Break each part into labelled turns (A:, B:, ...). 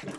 A: You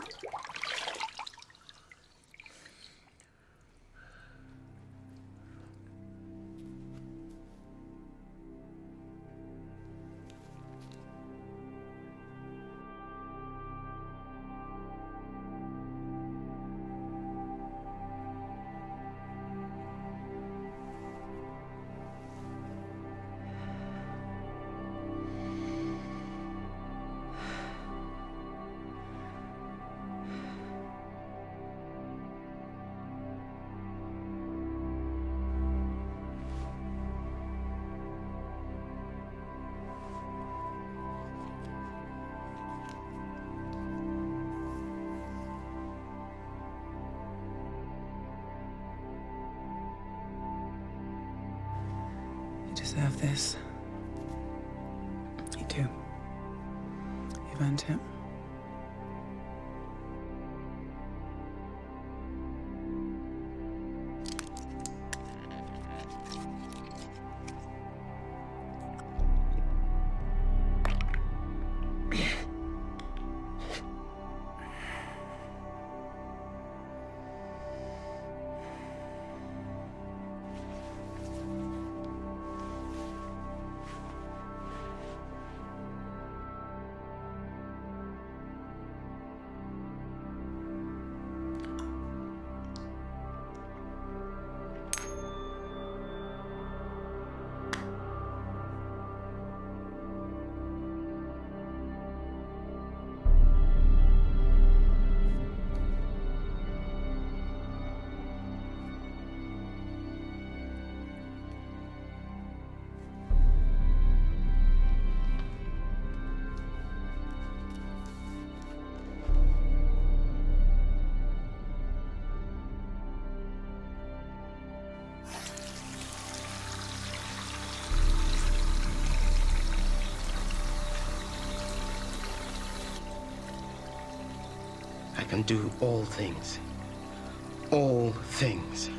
A: deserve this. You do. You've earned it.
B: I can do all things. All things.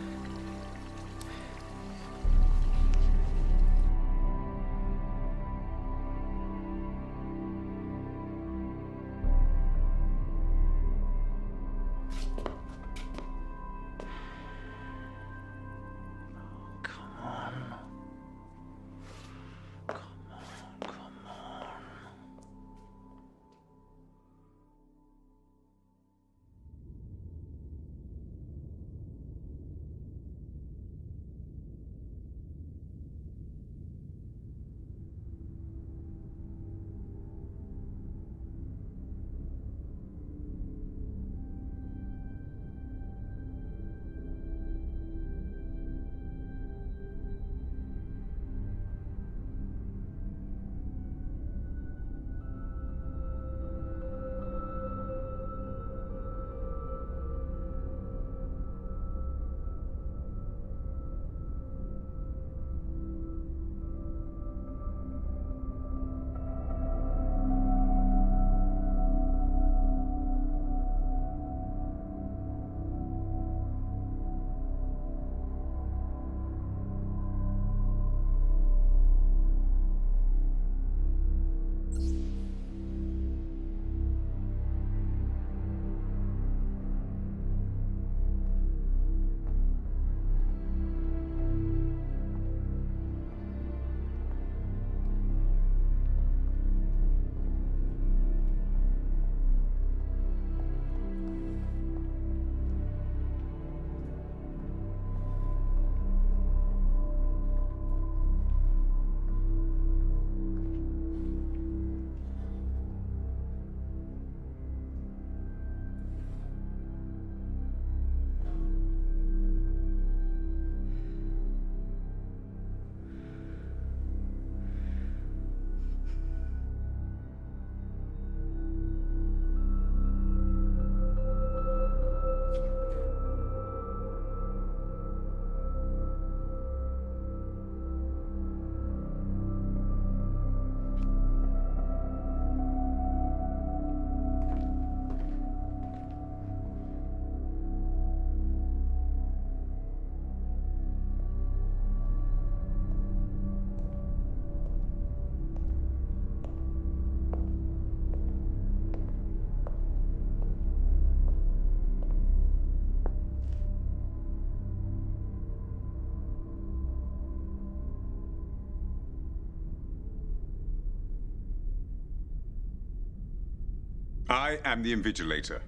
C: I am the Invigilator.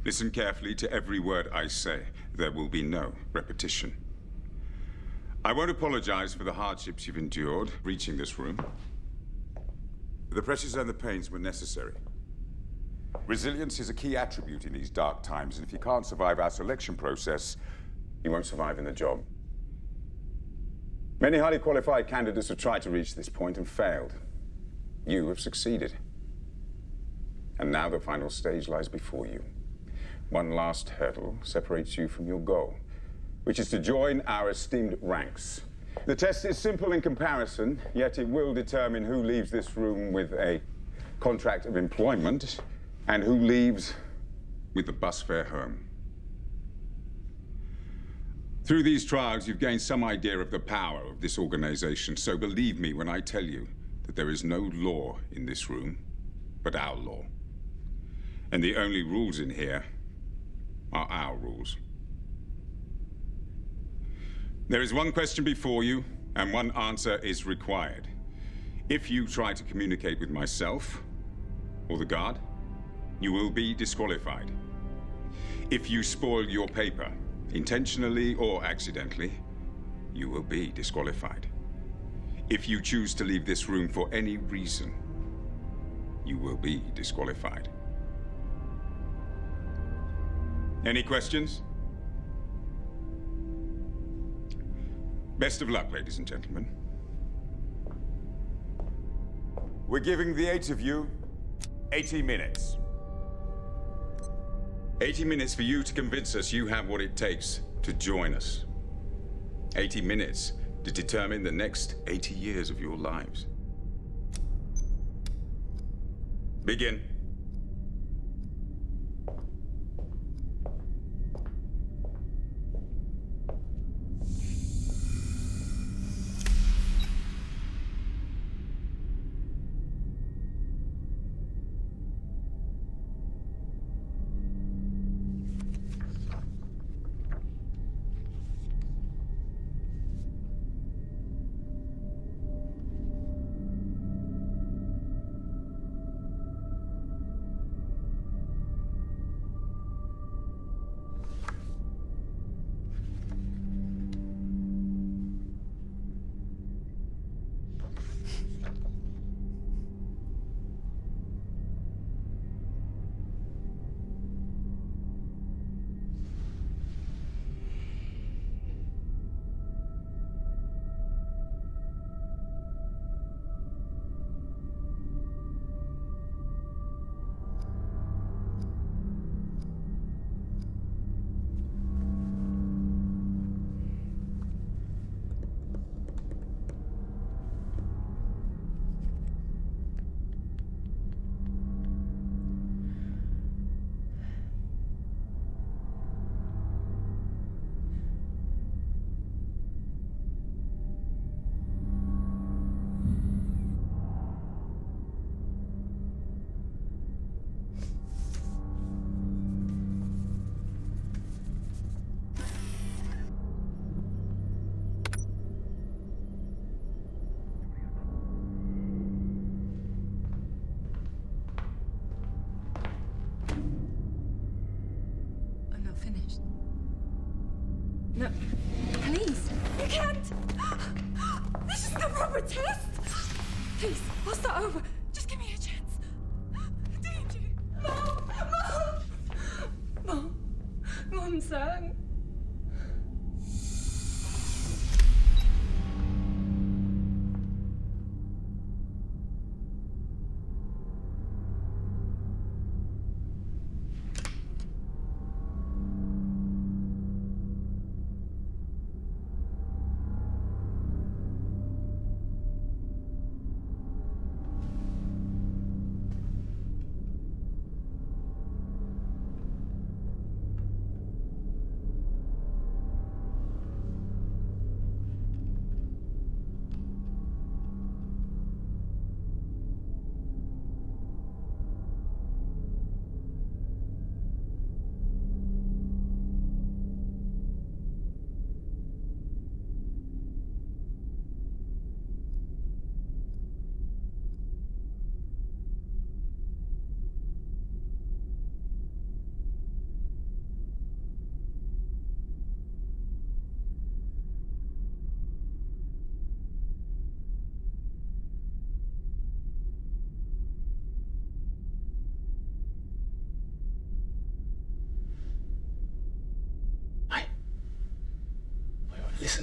C: Listen carefully to every word I say. There will be no repetition. I won't apologize for the hardships you've endured reaching this room. The pressures and the pains were necessary. Resilience is a key attribute in these dark times, and if you can't survive our selection process, you won't survive in the job. Many highly qualified candidates have tried to reach this point and failed. You have succeeded. And now the final stage lies before you. One last hurdle separates you from your goal, which is to join our esteemed ranks. The test is simple in comparison, yet it will determine who leaves this room with a contract of employment and who leaves with the bus fare home. Through these trials, you've gained some idea of the power of this organization, so believe me when I tell you that there is no law in this room but our law. And the only rules in here are our rules. There is one question before you, and one answer is required. If you try to communicate with myself or the guard, you will be disqualified. If you spoil your paper, intentionally or accidentally, you will be disqualified. If you choose to leave this room for any reason, you will be disqualified. Any questions? Best of luck, ladies and gentlemen. We're giving the 8 of you 80 minutes. 80 minutes for you to convince us you have what it takes to join us. 80 minutes to determine the next 80 years of your lives. Begin.
D: No, please, you can't! This is the proper test! Please, I'll start over. Just give me a chance. Danger! Mom! Mom! Mom sang.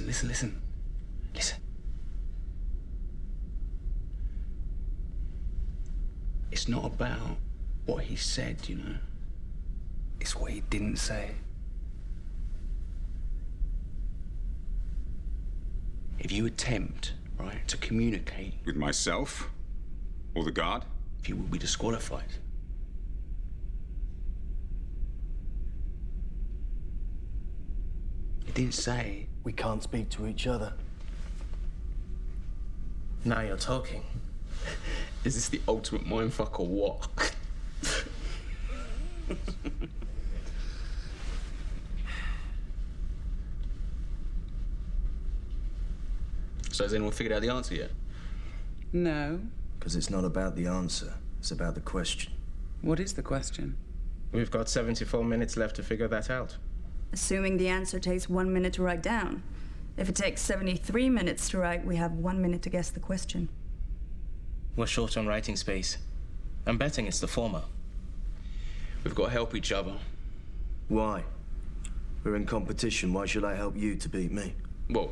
B: Listen. Listen. It's not about what he said, you know. It's what he didn't say. If you attempt, right, to communicate...
C: With myself? Or the guard?
B: You will be disqualified. It didn't say...
E: We can't speak to each other. Now you're talking.
B: Is this the ultimate mindfuck or what? So has anyone figured out the answer yet?
A: No.
E: Because it's not about the answer, it's about the question.
A: What is the question?
F: We've got 74 minutes left to figure that out.
G: Assuming the answer takes 1 minute to write down. If it takes 73 minutes to write, we have 1 minute to guess the question.
F: We're short on writing space. I'm betting it's the former.
B: We've got to help each other.
E: Why? We're in competition. Why should I help you to beat me?
B: Well,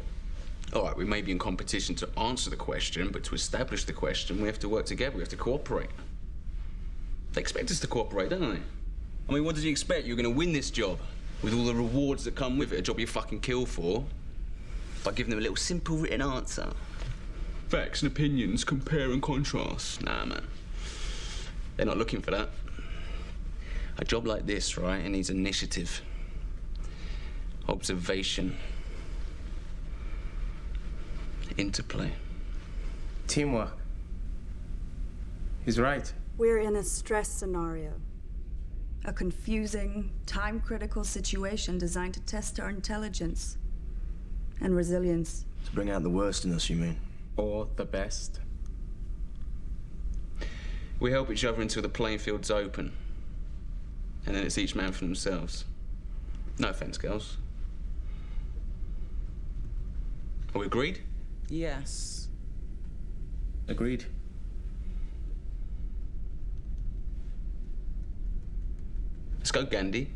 B: all right, we may be in competition to answer the question, but to establish the question, we have to work together. We have to cooperate. They expect us to cooperate, don't they? I mean, what did you expect? You're going to win this job with all the rewards that come with it, a job you fucking kill for, by giving them a little simple written answer. Facts and opinions, compare and contrast. Nah, man. They're not looking for that. A job like this, right, it needs initiative, observation, interplay.
F: Teamwork. He's right.
G: We're in a stress scenario. A confusing, time-critical situation designed to test our intelligence and resilience.
E: To bring out the worst in us, you mean?
F: Or the best.
B: We help each other until the playing field's open. And then it's each man for themselves. No offense, girls. Are we agreed?
A: Yes.
F: Agreed.
B: Let's go, Gandhi.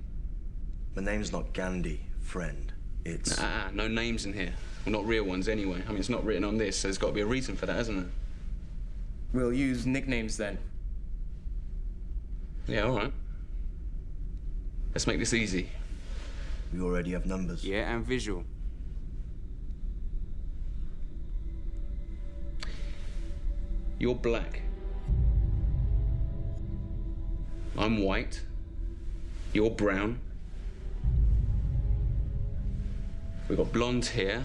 E: My name's not Gandhi, friend. It's...
B: No names in here. Well, not real ones anyway. I mean, it's not written on this, so there's got to be a reason for that, hasn't there?
F: We'll use nicknames then.
B: Yeah, all right. Let's make this easy.
E: We already have numbers.
B: Yeah, and visual. You're black. I'm white. You're brown. We've got blonde hair.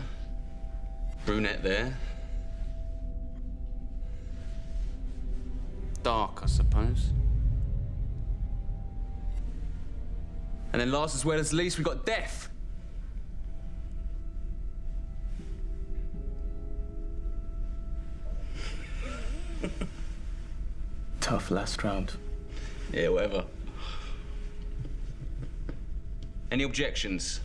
B: Brunette there. Dark, I suppose. And then last as well as least, we've got death.
F: Tough last round.
B: Yeah, whatever. Any objections?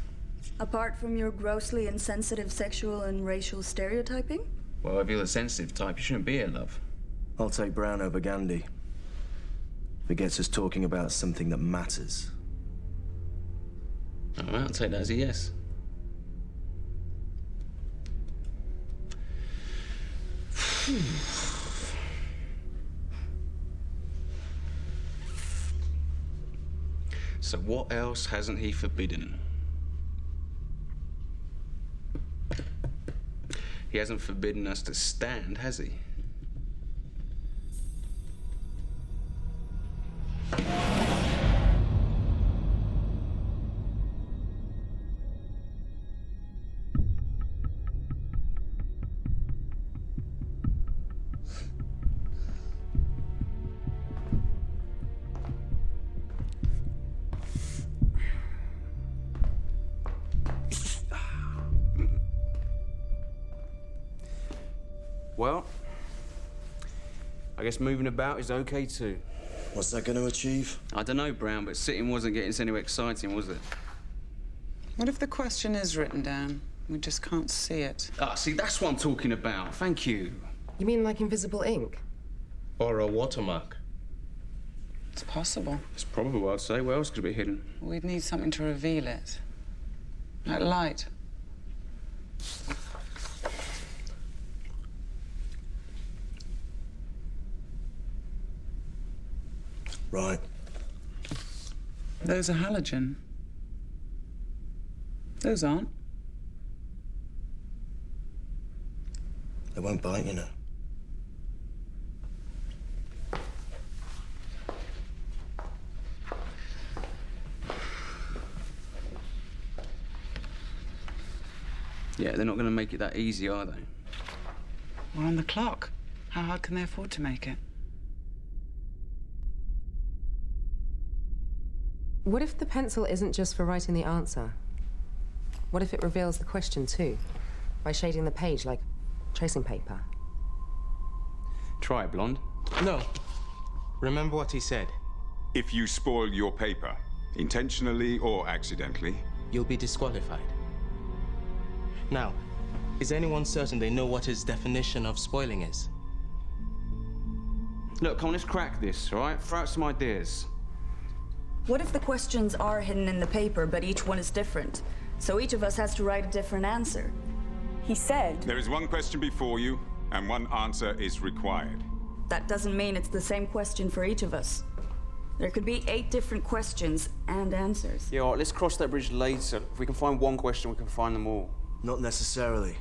G: Apart from your grossly insensitive sexual and racial stereotyping?
B: Well, if you're the sensitive type, you shouldn't be here, love.
E: I'll take Brown over Gandhi. If it gets us talking about something that matters.
B: All right, I'll take that as a yes. So what else hasn't he forbidden? He hasn't forbidden us to stand, has he? Well, I guess moving about is okay too.
E: What's that going to achieve?
B: I don't know, Brown, but sitting wasn't getting us anywhere exciting, was it?
A: What if the question is written down? We just can't see it.
B: Ah, see, that's what I'm talking about. Thank you.
H: You mean like invisible ink?
F: Or a watermark.
A: It's possible.
B: It's probable, I'd say. Where else could it be hidden?
A: We'd need something to reveal it. Like light.
E: Right.
A: Those are halogen. Those aren't.
E: They won't bite, you know.
B: Yeah, they're not going to make it that easy, are they?
A: We're on the clock. How hard can they afford to make it?
H: What if the pencil isn't just for writing the answer? What if it reveals the question too? By shading the page like tracing paper?
B: Try it, Blonde.
F: No. Remember what he said.
C: If you spoil your paper, intentionally or accidentally,
F: You'll be disqualified. Now, is anyone certain they know what his definition of spoiling is?
B: Look, come on, let's crack this, all right? Throw out some ideas.
G: What if the questions are hidden in the paper, but each one is different? So each of us has to write a different answer. He said...
C: there is one question before you, and one answer is required.
G: That doesn't mean it's the same question for each of us. There could be 8 different questions and answers.
B: Yeah, all right, let's cross that bridge later. If we can find one question, we can find them all.
E: Not necessarily.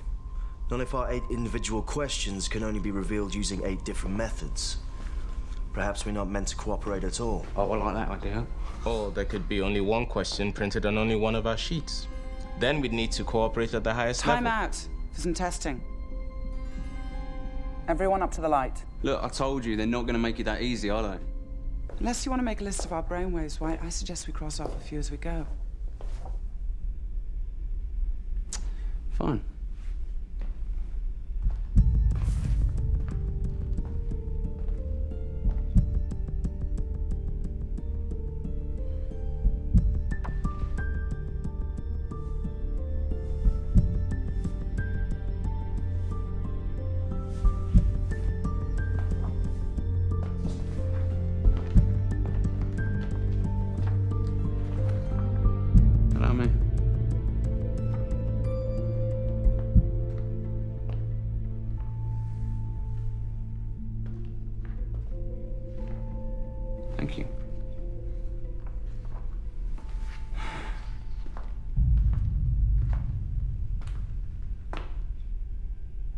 E: Not if our 8 individual questions can only be revealed using 8 different methods. Perhaps we're not meant to cooperate at all.
B: Oh, I like that idea.
F: Or there could be only one question printed on only one of our sheets. Then we'd need to cooperate at the highest
A: Time
F: level.
A: out for some testing. Everyone up to the light.
B: Look, I told you, they're not going to make it that easy, are they?
A: Unless you want to make a list of our brainwaves, White, I suggest we cross off a few as we go.
B: Fine. Hello, mate. Thank you.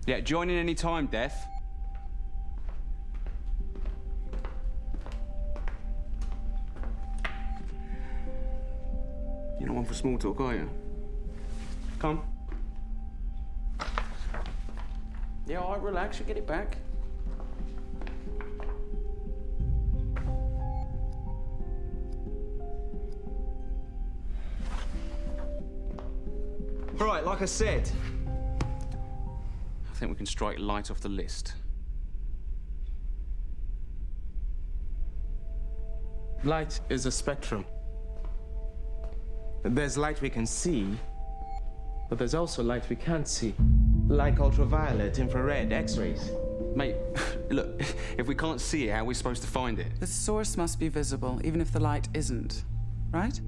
B: Yeah, join in any time, Death. You're not one for small talk, are you? Come. Yeah, all right, relax, you'll get it back.
F: Right, like I said.
B: I think we can strike light off the list.
F: Light is a spectrum. There's light we can see, but there's also light we can't see. Like ultraviolet, infrared, X-rays.
B: Mate, look, if we can't see it, how are we supposed to find it?
A: The source must be visible, even if the light isn't. Right?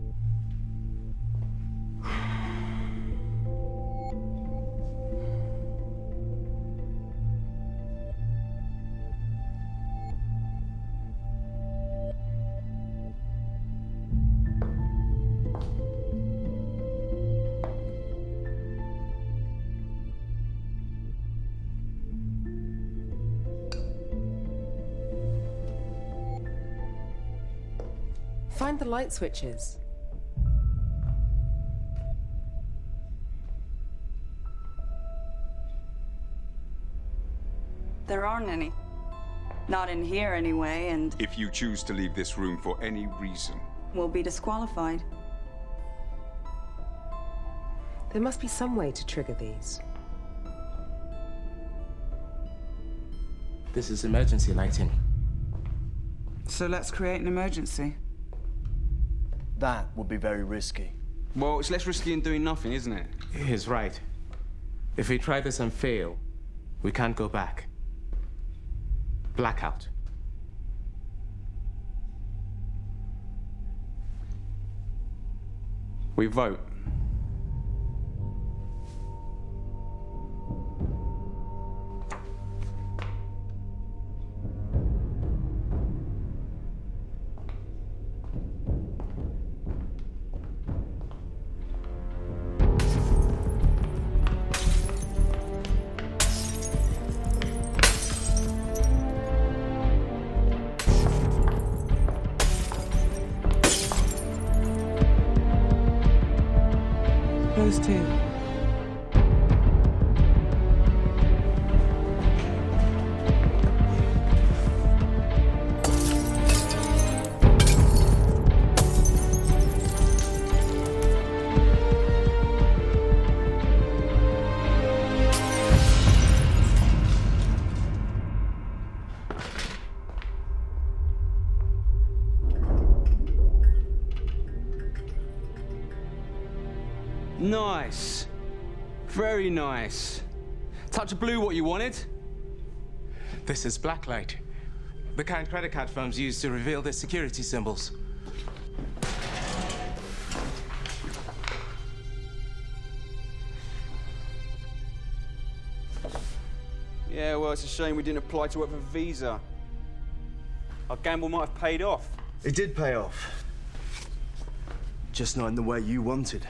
H: Find the light switches.
G: There aren't any. Not in here, anyway, and
C: If you choose to leave this room for any reason,
G: we'll be disqualified.
H: There must be some way to trigger these.
F: This is emergency lighting.
A: So let's create an emergency.
E: That would be very risky.
B: Well, it's less risky than doing nothing, isn't it?
F: He's right. If we try this and fail, we can't go back. Blackout.
B: We vote.
A: close too.
B: Nice. Very nice. Touch of blue what you wanted?
F: This is blacklight. The kind credit card firms use to reveal their security symbols.
B: Yeah, well, it's a shame we didn't apply to work for Visa. Our gamble might have paid off.
E: It did pay off. Just not in the way you wanted.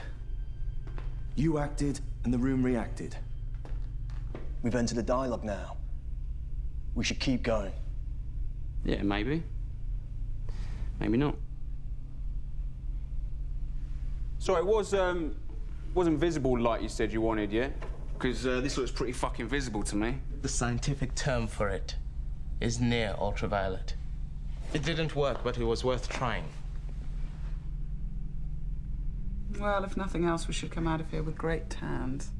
E: You acted, and the room reacted. We've entered a dialogue now. We should keep going.
B: Yeah, maybe. Maybe not. So it wasn't visible like you said you wanted, yeah? Because this looks pretty fucking visible to me.
F: The scientific term for it is near ultraviolet. It didn't work, but it was worth trying.
A: Well, if nothing else, we should come out of here with great tans.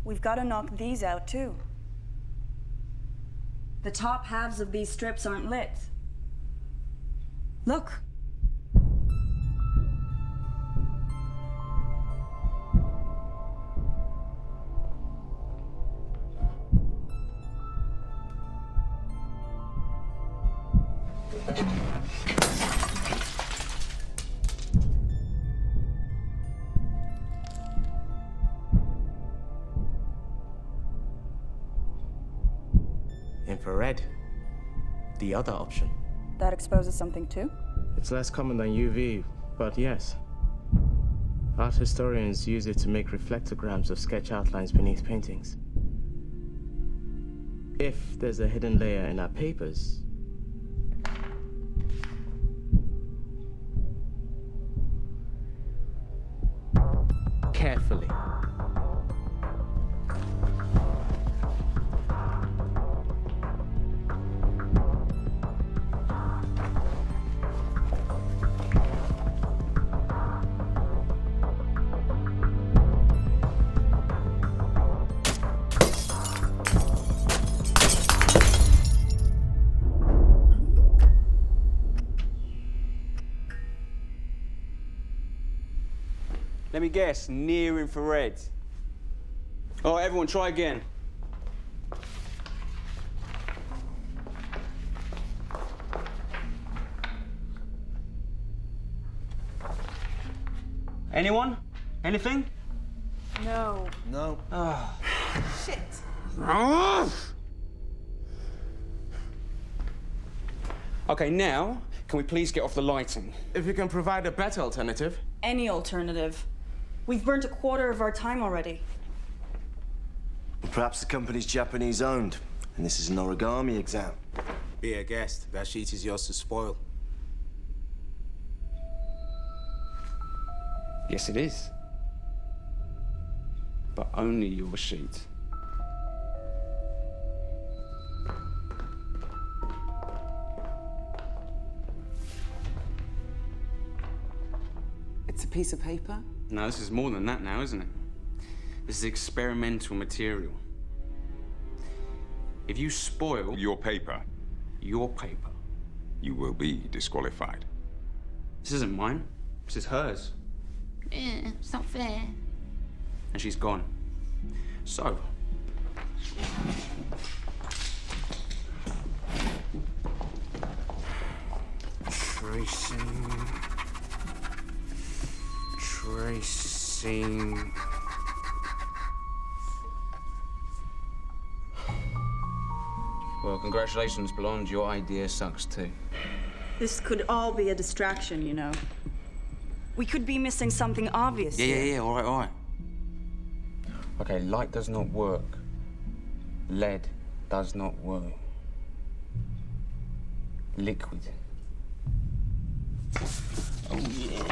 G: We've got to knock these out, too. The top halves of these strips aren't lit. Look.
F: Infrared. The other option.
G: That exposes something, too?
F: It's less common than UV, but yes. Art historians use it to make reflectograms of sketch outlines beneath paintings. If there's a hidden layer in our papers, carefully.
B: Let me guess, near infrared. All right, everyone, try again. Anyone? Anything?
G: No.
E: No.
G: Shit.
B: Okay, now, can we please get off the lighting?
F: If you can provide a better alternative.
G: Any alternative. We've burnt a quarter of our time already.
E: Perhaps the company's Japanese-owned, and this is an origami exam.
I: Be a guest. That sheet is yours to spoil.
B: Yes, it is. But only your sheet.
A: It's a piece of paper?
B: No, this is more than that now, isn't it? This is experimental material. If you spoil
C: Your paper,
B: your paper,
C: you will be disqualified.
B: this isn't mine. This is hers.
D: It's not fair.
B: And she's gone. So, tracing. Well, congratulations, Blonde. Your idea sucks too.
G: This could all be a distraction, you know. We could be missing something obvious.
B: Yeah, all right. Okay, light does not work. Lead does not work. Liquid. Oh, yeah.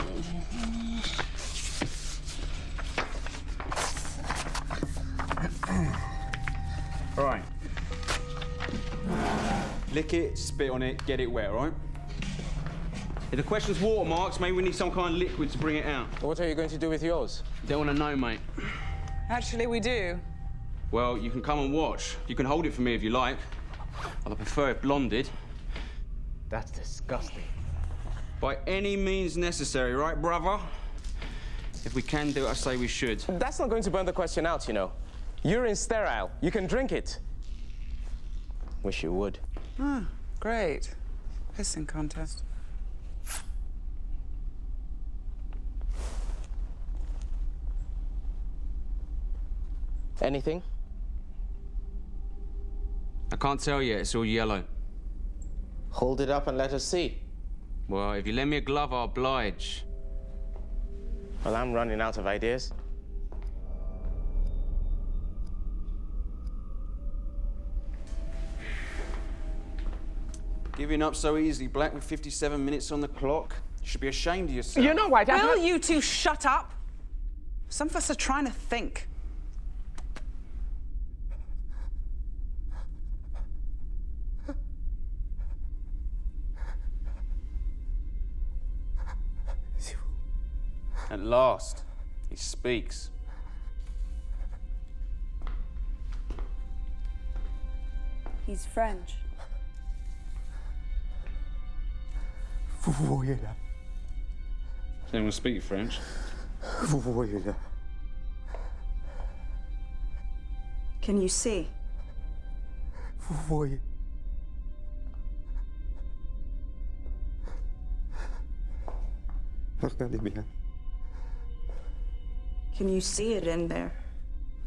B: Lick it, spit on it, get it wet, all right? If the question's watermarks, maybe we need some kind of liquid to bring it out.
F: What are you going to do with yours?
B: Don't want to know, mate.
A: Actually, we do.
B: Well, you can come and watch. You can hold it for me if you like. I'd prefer it blonded.
F: That's disgusting.
B: By any means necessary, right, brother? If we can do it, I say we should.
F: That's not going to burn the question out, you know. Urine's sterile. You can drink it. Wish you would.
A: Ah, great. Pissing contest.
F: Anything?
B: I can't tell yet. It's all yellow.
F: Hold it up and let us see.
B: Well, if you lend me a glove, I'll oblige.
F: Well, I'm running out of ideas.
B: Giving up so easily, Black, with 57 minutes on the clock. You should be ashamed of yourself.
F: You know what?
A: Will you two shut up? Some of us are trying to think.
B: At last, he speaks.
G: He's French.
B: Does anyone speak French?
G: Can you see? Can you see it in there?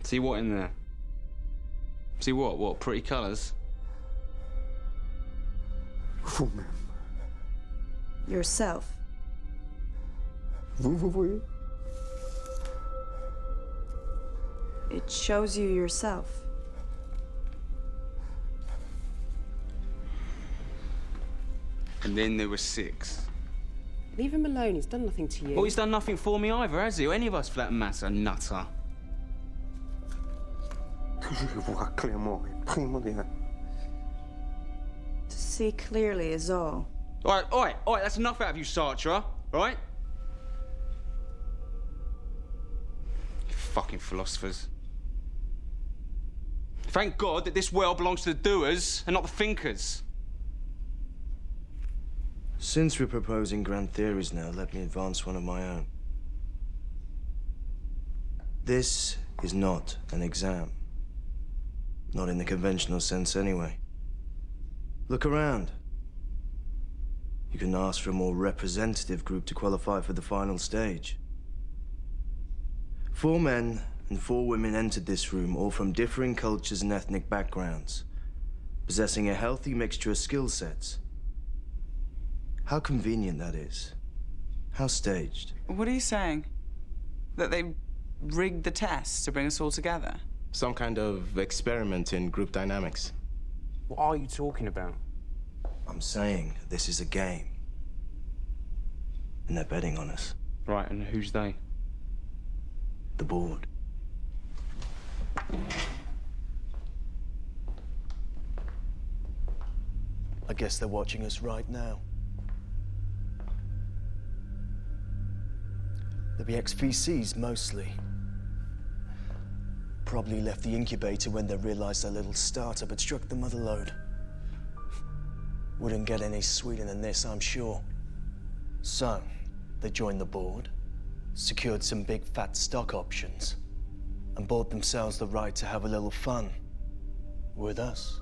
B: See what in there? See what? What? Pretty colours?
G: Yourself. It shows you yourself.
B: And then there were 6.
H: Leave him alone. He's done nothing to you.
B: Well, he's done nothing for me either, has he? Or any of us, for that matter, nutter.
G: To see clearly is all.
B: All right, that's enough out of you, Sartre, all right? You fucking philosophers. Thank God that this world belongs to the doers and not the thinkers.
E: Since we're proposing grand theories now, let me advance one of my own. This is not an exam. Not in the conventional sense, anyway. Look around. You can ask for a more representative group to qualify for the final stage. 4 men and 4 women entered this room, all from differing cultures and ethnic backgrounds, possessing a healthy mixture of skill sets. How convenient that is. How staged.
A: What are you saying? That they rigged the tests to bring us all together?
F: Some kind of experiment in group dynamics.
I: What are you talking about?
E: I'm saying this is a game. And they're betting on us.
B: Right, and who's they?
E: The board. I guess they're watching us right now. They'll be ex-VCs, mostly. Probably left the incubator when they realized their little startup had struck the mother lode. Wouldn't get any sweeter than this, I'm sure. So, they joined the board, secured some big fat stock options, and bought themselves the right to have a little fun with us.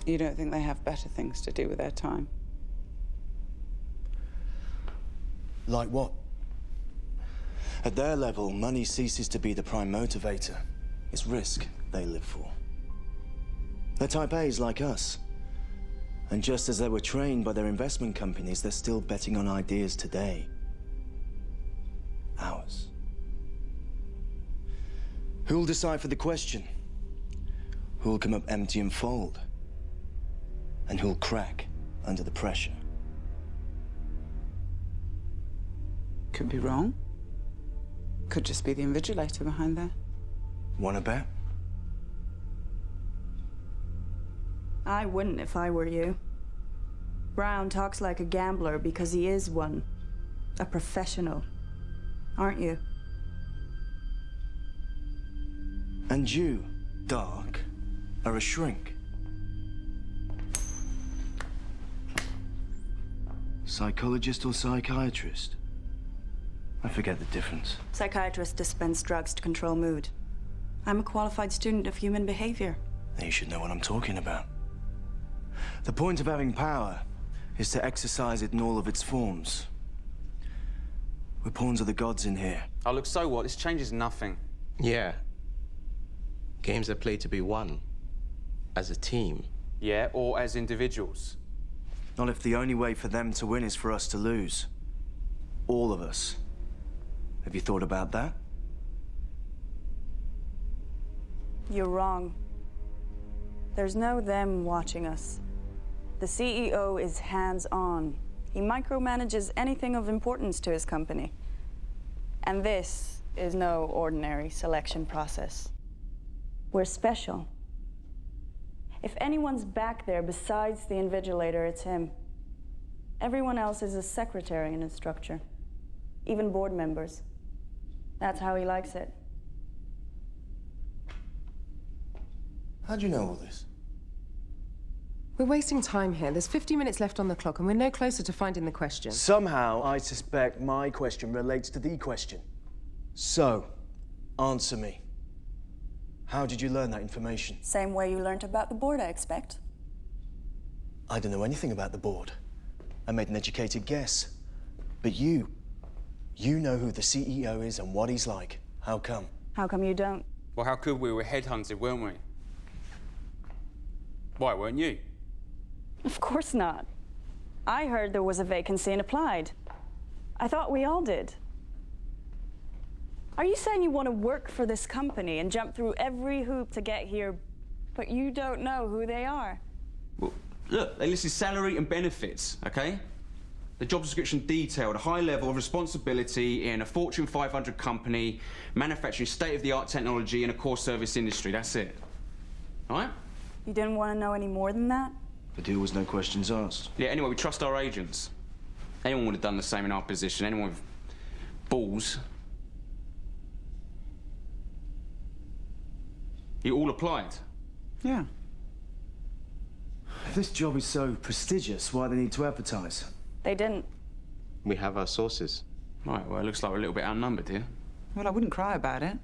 A: You don't think they have better things to do with their time?
E: Like what? At their level, money ceases to be the prime motivator. It's risk they live for. They're type A's like us. And just as they were trained by their investment companies, they're still betting on ideas today. Ours. Who'll decipher the question? Who'll come up empty and fold? And who'll crack under the pressure?
A: Could be wrong. Could just be the invigilator behind there.
E: Wanna bet?
G: I wouldn't if I were you. Brown talks like a gambler because he is one. A professional. Aren't you?
E: And you, Dark, are a shrink. Psychologist or psychiatrist? I forget the difference.
G: Psychiatrists dispense drugs to control mood. I'm a qualified student of human behavior.
E: You should know what I'm talking about. The point of having power is to exercise it in all of its forms. We're pawns of the gods in here.
I: Oh, look, so what? This changes nothing.
F: Yeah. Games are played to be won. As a team.
I: Yeah, or as individuals.
E: Not if the only way for them to win is for us to lose. All of us. Have you thought about that?
G: You're wrong. There's no them watching us. The CEO is hands-on. He micromanages anything of importance to his company. And this is no ordinary selection process. We're special. If anyone's back there besides the Invigilator, it's him. Everyone else is a secretary in his structure. Even board members. That's how he likes it.
E: How'd you know all this?
H: We're wasting time here. There's 50 minutes left on the clock, and we're no closer to finding the question.
E: Somehow, I suspect my question relates to the question. So, answer me. How did you learn that information?
G: Same way you learned about the board, I expect.
E: I don't know anything about the board. I made an educated guess. But you know who the CEO is and what he's like. How come?
G: How come you don't?
I: Well, how could we? We were headhunted, weren't we? Why, weren't you?
G: Of course not. I heard there was a vacancy and applied. I thought we all did. Are you saying you want to work for this company and jump through every hoop to get here, but you don't know who they are?
B: Well, look, they listed salary and benefits, okay? The job description detailed a high level of responsibility in a Fortune 500 company, manufacturing state-of-the-art technology in a core service industry. That's it. All right?
G: You didn't want to know any more than that?
E: The deal was no questions asked.
B: Yeah, anyway, we trust our agents. Anyone would have done the same in our position. Anyone with balls. You all applied?
A: Yeah.
E: If this job is so prestigious, why do they need to advertise?
G: They didn't.
F: We have our sources.
B: Right, well, it looks like we're a little bit outnumbered here.
A: Well, I wouldn't cry about it.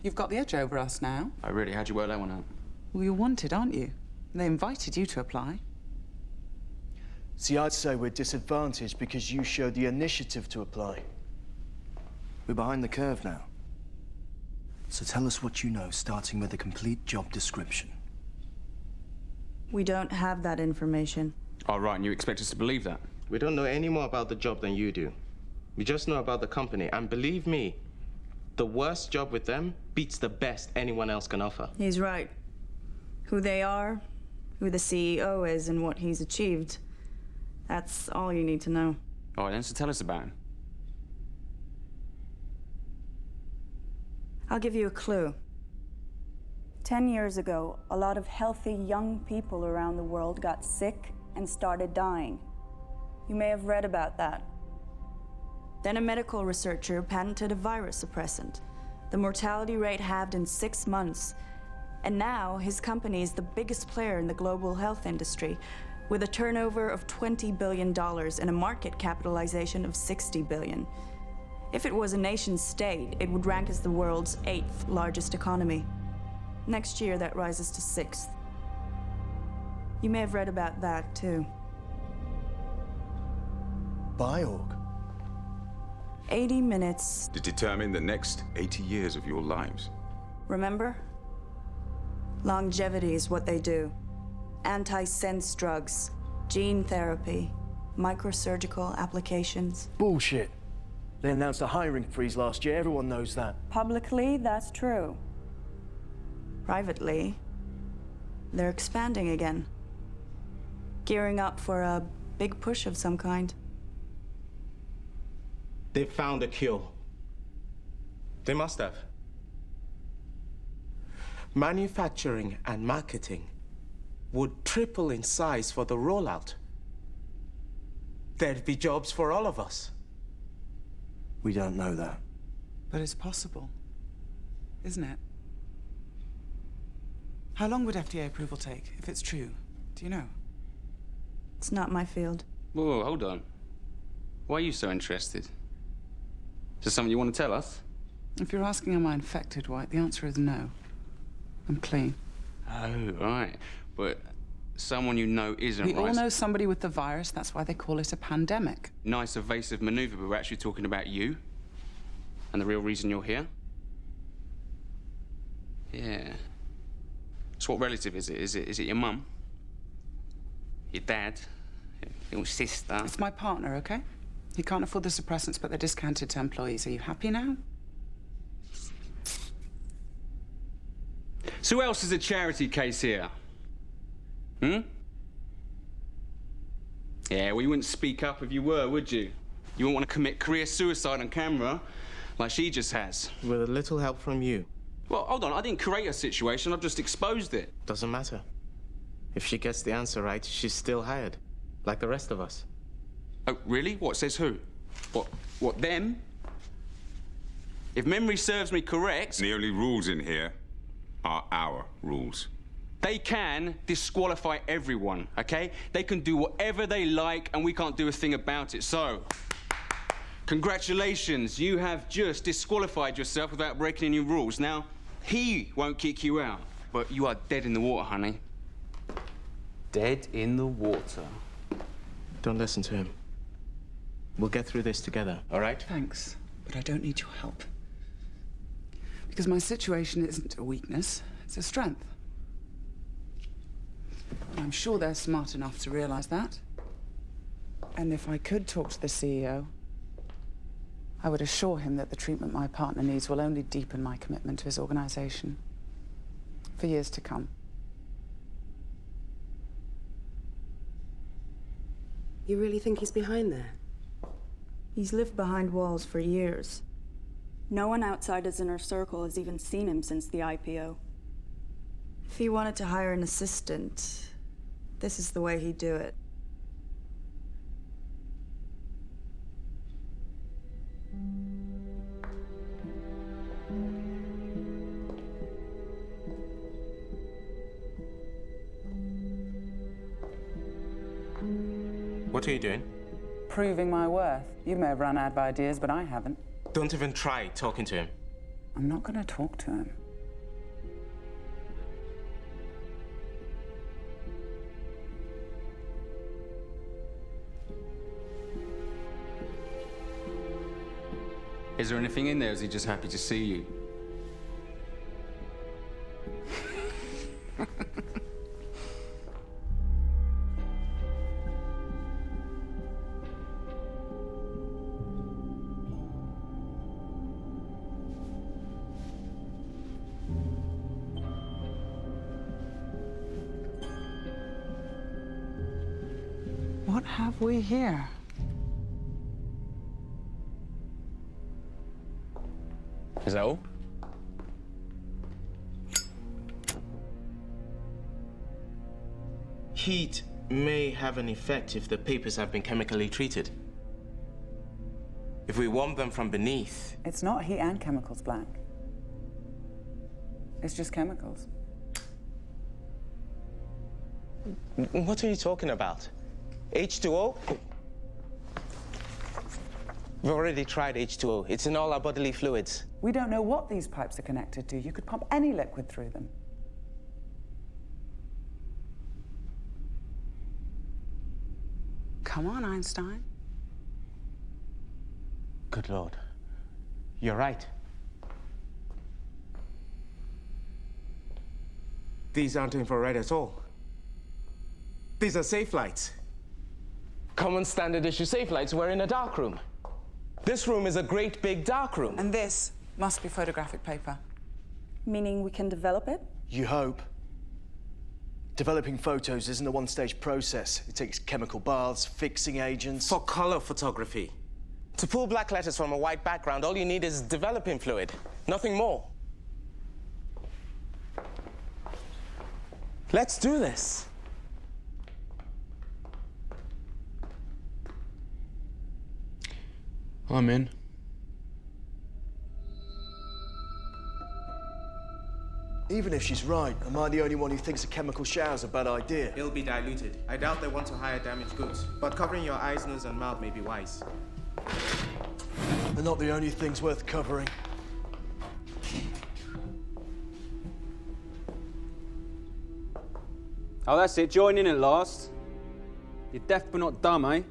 A: You've got the edge over us now.
B: Oh, really? How'd you work that one out?
A: Well, you're wanted, aren't you? They invited you to apply.
E: See, I'd say we're disadvantaged because you showed the initiative to apply. We're behind the curve now. So tell us what you know, starting with a complete job description.
G: We don't have that information.
B: Oh, right, and you expect us to believe that?
F: We don't know any more about the job than you do. We just know about the company, and believe me, the worst job with them beats the best anyone else can offer.
G: He's right. Who they are, who the CEO is, and what he's achieved. That's all you need to know.
B: All right, then, so tell us about him.
G: I'll give you a clue. 10 years ago, a lot of healthy young people around the world got sick and started dying. You may have read about that. Then a medical researcher patented a virus suppressant. The mortality rate halved in 6 months. And now his company is the biggest player in the global health industry, with a turnover of $20 billion and a market capitalization of $60 billion. If it was a nation state, it would rank as the world's 8th largest economy. Next year, that rises to 6th. You may have read about that, too.
E: Biorg?
G: 80 minutes.
C: To determine the next 80 years of your lives.
G: Remember? Longevity is what they do. Anti-sense drugs, gene therapy, microsurgical applications.
E: Bullshit. They announced a hiring freeze last year. Everyone knows that.
G: Publicly, that's true. Privately, they're expanding again. Gearing up for a big push of some kind.
F: They found a cure. They must have. Manufacturing and marketing would triple in size for the rollout. There'd be jobs for all of us.
E: We don't know that.
A: But it's possible, isn't it? How long would FDA approval take, if it's true? Do you know?
G: It's not my field.
B: Whoa, hold on. Why are you so interested? Is there something you want to tell us?
A: If you're asking am I infected, White, the answer is no. I'm clean.
B: Oh, right. But someone you know isn't,
A: We
B: right?
A: all know somebody with the virus, that's why they call it a pandemic.
B: Nice evasive maneuver, but we're actually talking about you. And the real reason you're here? Yeah. So what relative is it? Is it your mum? Your dad? Your sister?
A: It's my partner, okay? He can't afford the suppressants, but they're discounted to employees. Are you happy now?
B: So who else is a charity case here? Hmm? Yeah, well, you wouldn't speak up if you were, would you? You wouldn't want to commit career suicide on camera like she just has.
F: With a little help from you.
B: Well, hold on, I didn't create a situation, I've just exposed it.
F: Doesn't matter. If she gets the answer right, she's still hired. Like the rest of us.
B: Oh, really? What, says who? What, them? If memory serves me correct...
C: The only rules in here are our rules.
B: They can disqualify everyone, okay? They can do whatever they like, and we can't do a thing about it. So, congratulations, you have just disqualified yourself without breaking any rules. Now, he won't kick you out, but you are dead in the water, honey. Dead in the water.
F: Don't listen to him. We'll get through this together, all right?
A: Thanks, but I don't need your help. Because my situation isn't a weakness, it's a strength. I'm sure they're smart enough to realize that. And if I could talk to the CEO, I would assure him that the treatment my partner needs will only deepen my commitment to his organization for years to come.
H: You really think he's behind there?
G: He's lived behind walls for years. No one outside his inner circle has even seen him since the IPO. If he wanted to hire an assistant, this is the way he'd do it.
F: What are you doing?
A: Proving my worth. You may have run out of ideas, but I haven't.
F: Don't even try talking to him.
A: I'm not going to talk to him.
B: Is there anything in there, or is he just happy to see you?
A: What have we here?
B: Is that all?
F: Heat may have an effect if the papers have been chemically treated. If we warm them from beneath...
A: It's not heat and chemicals, Black. It's just chemicals.
F: What are you talking about? H2O? We've already tried H2O. It's in all our bodily fluids.
A: We don't know what these pipes are connected to. You could pump any liquid through them. Come on, Einstein.
F: Good Lord. You're right. These aren't infrared at all. These are safe lights. Common standard issue safe lights were in a dark room. This room is a great big dark room.
A: And this must be photographic paper.
G: Meaning we can develop it?
E: You hope. Developing photos isn't a one-stage process. It takes chemical baths, fixing agents...
F: For color photography. To pull black letters from a white background, all you need is developing fluid. Nothing more. Let's do this.
B: I'm in.
E: Even if she's right, am I the only one who thinks a chemical shower's a bad idea?
F: It'll be diluted. I doubt they want to hire damaged goods, but covering your eyes, nose, and mouth may be wise.
E: They're not the only things worth covering.
I: Oh, that's it. Join in at last. You're deaf but not dumb, eh?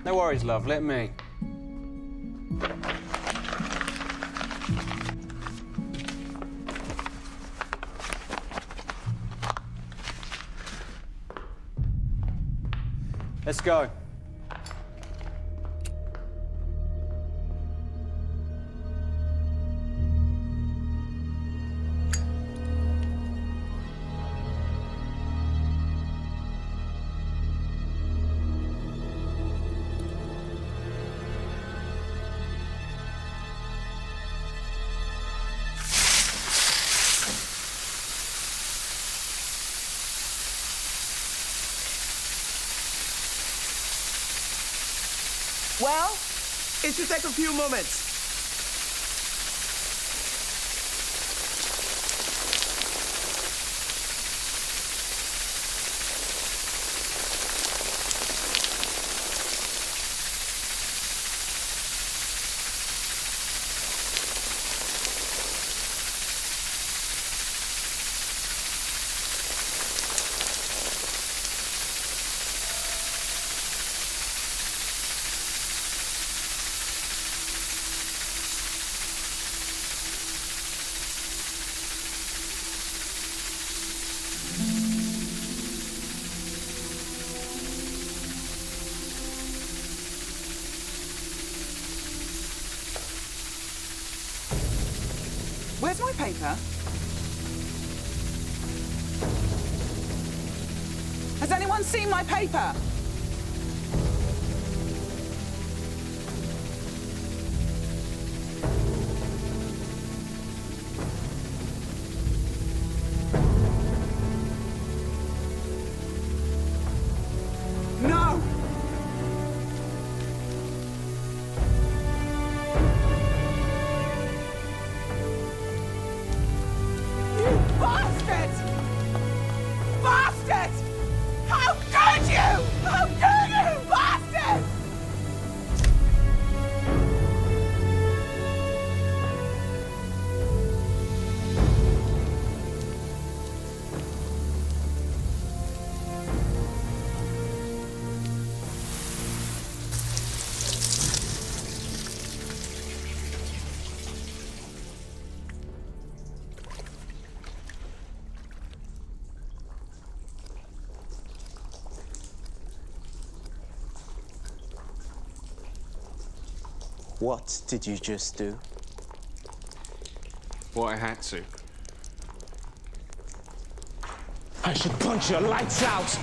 I: No worries, love. Let me. Let's go.
E: Well, it should take a few moments.
A: Where's my paper? Has anyone seen my paper? No! Bastard! Bastard! How could you? How could you, bastard!
E: What did you just do?
B: What I had to.
F: I should punch your lights out!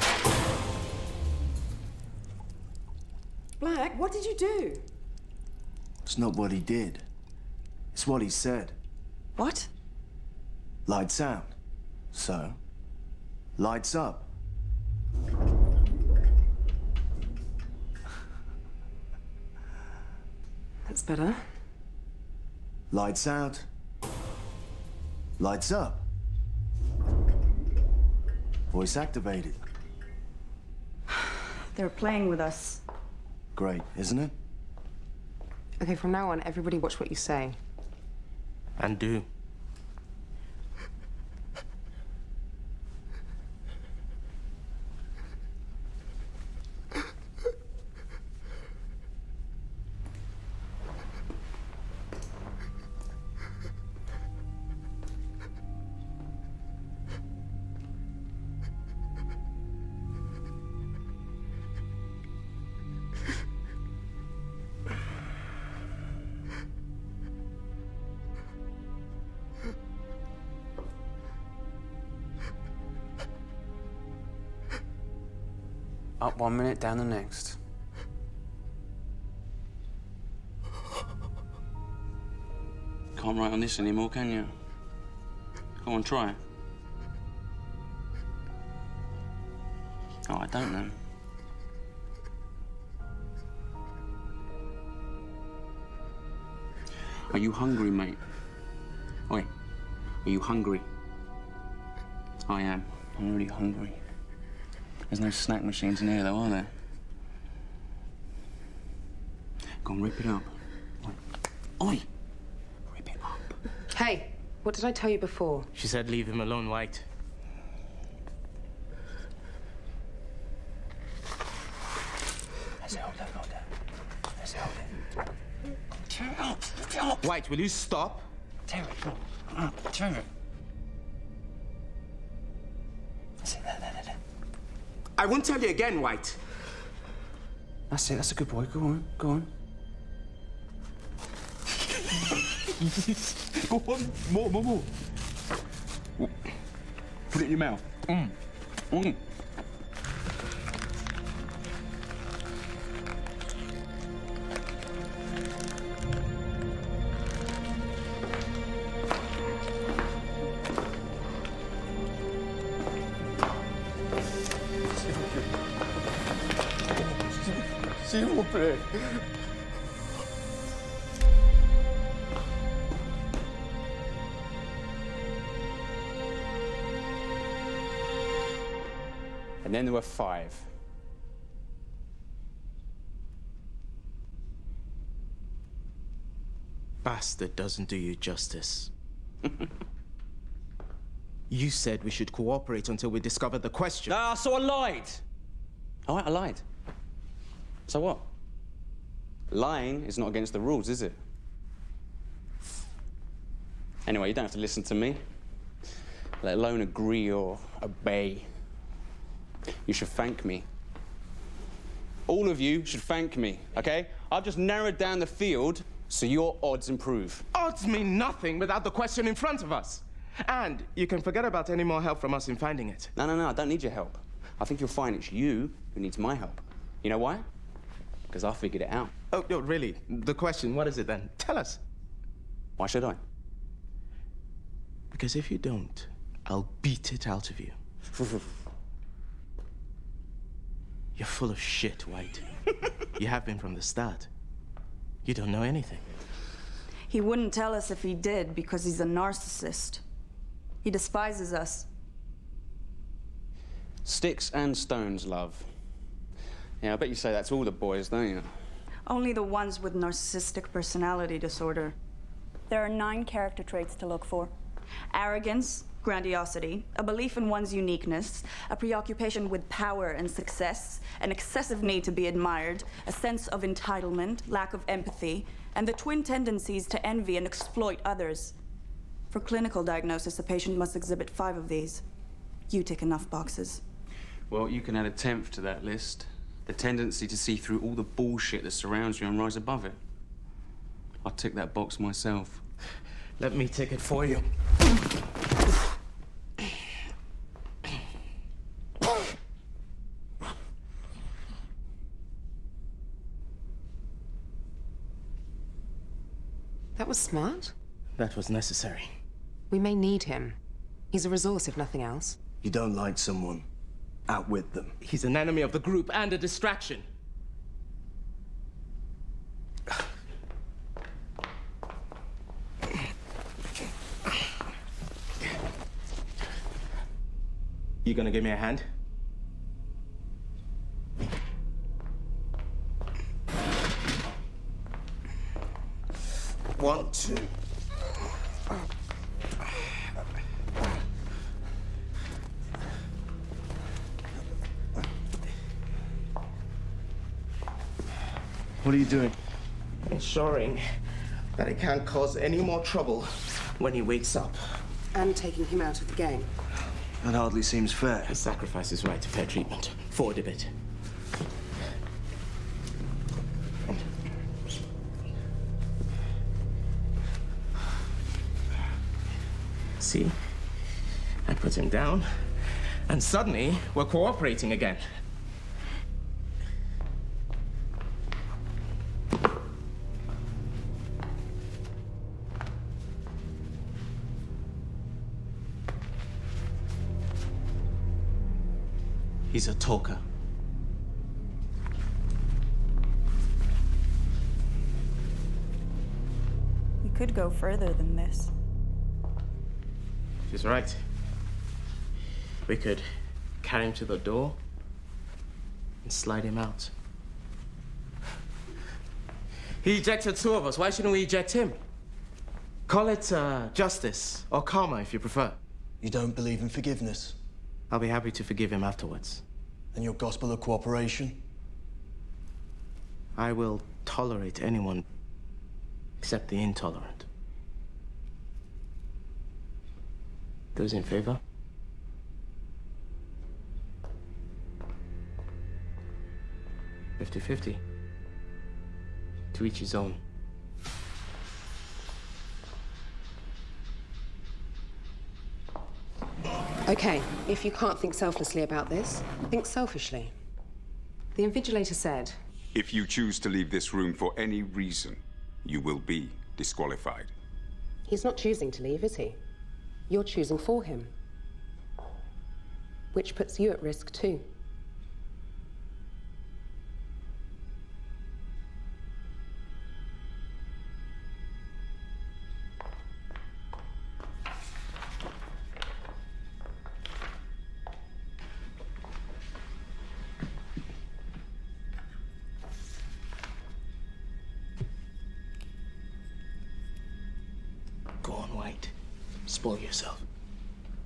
J: Black, what did you do?
E: It's not what he did. It's what he said.
J: What?
E: Lights out. So, lights up.
J: That's better.
E: Lights out. Lights up. Voice activated.
G: They're playing with us.
E: Great, isn't it?
H: Okay, from now on, everybody watch what you say.
F: And do.
I: Up 1 minute, down the next. Can't write on this anymore, can you? Go on, try. Oh, I don't know. Are you hungry, mate? Oi, are you hungry? I am. I'm really hungry. There's no snack machines in here, though, are there? Go on, rip it up. Oi! Rip it up.
H: Hey, what did I tell you before?
F: She said leave him alone, White.
I: Tear it up! Rip it up!
F: White, will you stop?
I: Tear it up. Tear it. There.
F: I won't tell you again, White.
I: That's it, that's a good boy. Go on, go on. Go on, more. Put it in your mouth.
C: S'il vous plaît.
I: And then there were 5.
F: Bastard doesn't do you justice. You said we should cooperate until we discover the question.
I: Ah, so I lied. All right, I lied. So what? Lying is not against the rules, is it? Anyway, you don't have to listen to me, let alone agree or obey. You should thank me. All of you should thank me, okay? I've just narrowed down the field so your odds improve.
F: Odds mean nothing without the question in front of us. And you can forget about any more help from us in finding it.
I: No, I don't need your help. I think you'll find it's you who needs my help. You know why? Because I figured it out.
F: Oh, no, really? The question, what is it then? Tell us.
I: Why should I?
F: Because if you don't, I'll beat it out of you. You're full of shit, White. You have been from the start. You don't know anything.
G: He wouldn't tell us if he did because he's a narcissist. He despises us.
I: Sticks and stones, love. Yeah, I bet you say that to all the boys, don't you?
G: Only the ones with narcissistic personality disorder. There are 9 character traits to look for. Arrogance, grandiosity, a belief in one's uniqueness, a preoccupation with power and success, an excessive need to be admired, a sense of entitlement, lack of empathy, and the twin tendencies to envy and exploit others. For clinical diagnosis, a patient must exhibit 5 of these. You tick enough boxes.
I: Well, you can add a 10th to that list. The tendency to see through all the bullshit that surrounds you and rise above it. I'll tick that box myself.
F: Let me tick it for you.
H: That was smart.
F: That was necessary.
H: We may need him. He's a resource, if nothing else.
E: You don't like someone, outwit them.
F: He's an enemy of the group and a distraction. You gonna give me a hand?
E: One, two. What are you doing?
F: Ensuring that it can't cause any more trouble when he wakes up.
H: And taking him out of the game.
E: That hardly seems fair.
F: He sacrifices right to fair treatment. Forward a bit. See? I put him down, and suddenly we're cooperating again. He's a talker.
G: We could go further than this.
F: She's right. We could carry him to the door and slide him out. He ejected two of us. Why shouldn't we eject him? Call it justice or karma if you prefer.
E: You don't believe in forgiveness?
F: I'll be happy to forgive him afterwards.
E: And your gospel of cooperation?
F: I will tolerate anyone except the intolerant. Those in favor? $50-50. To each his own.
H: Okay, if you can't think selflessly about this, think selfishly. The invigilator said,
C: If you choose to leave this room for any reason, you will be disqualified.
H: he's not choosing to leave, is he? You're choosing for him. Which puts you at risk too.
F: Go on, White. Spoil yourself.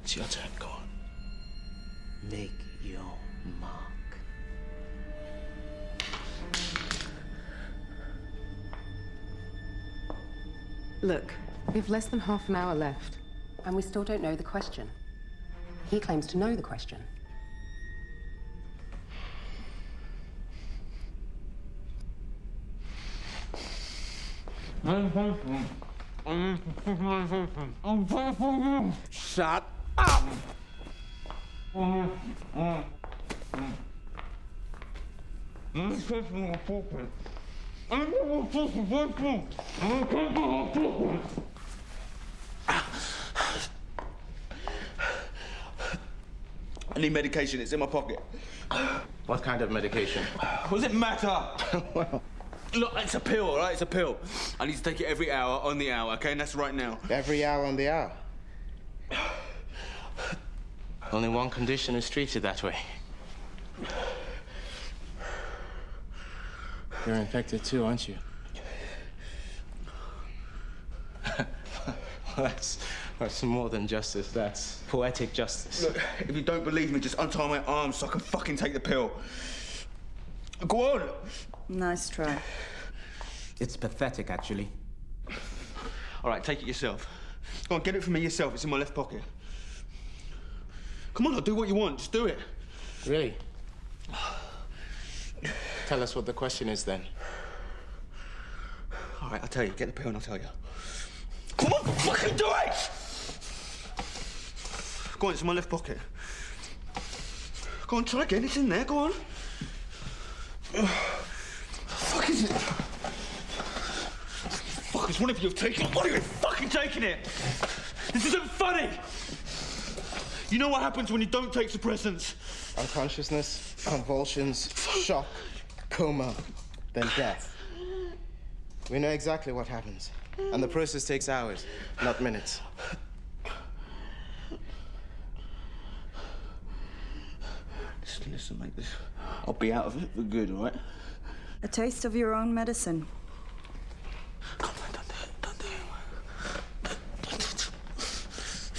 F: It's your turn. Go on. Make your mark.
H: Look, we have less than half an hour left, and we still don't know the question. He claims to know the question.
F: Shut up!
B: I need medication. It's in my pocket.
F: What kind of medication?
B: What does it matter? Look, it's a pill, all right? It's a pill. I need to take it every hour on the hour, okay? And that's right now.
F: Every hour on the hour. Only one condition is treated that way. You're infected too, aren't you? That's more than justice. That's poetic justice.
B: Look, if you don't believe me, just untie my arms so I can fucking take the pill. Go on.
G: Nice try.
F: It's pathetic, actually.
B: All right, take it yourself. Go on, get it for me yourself. It's in my left pocket. Come on, I'll do what you want. Just do it.
F: Really? Tell us what the question is, then.
B: All right, I'll tell you. Get the pill and I'll tell you. Come on, fucking do it! Go on, it's in my left pocket. Go on, try again. It's in there. Go on. Fuck is it? Fuck, it's one of you have taken it. One of you have fucking taken it! This isn't funny! You know what happens when you don't take suppressants?
F: Unconsciousness, convulsions, shock, coma, then death. We know exactly what happens. And the process takes hours, not minutes.
B: Listen, mate, I'll be out of it for good, all right?
G: A taste of your own medicine.
B: Come on, don't do it. Don't do it.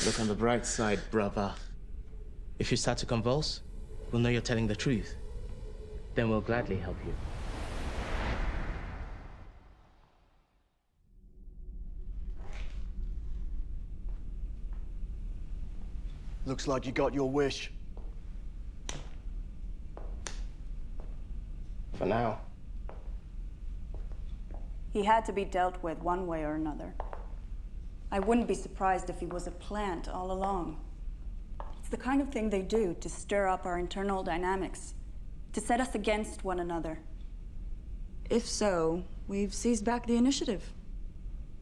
F: Look on the bright side, brother. If you start to convulse, we'll know you're telling the truth. Then we'll gladly help you.
E: Looks like you got your wish.
F: For now.
G: He had to be dealt with one way or another. I wouldn't be surprised if he was a plant all along. It's the kind of thing they do to stir up our internal dynamics, to set us against one another. If so, we've seized back the initiative.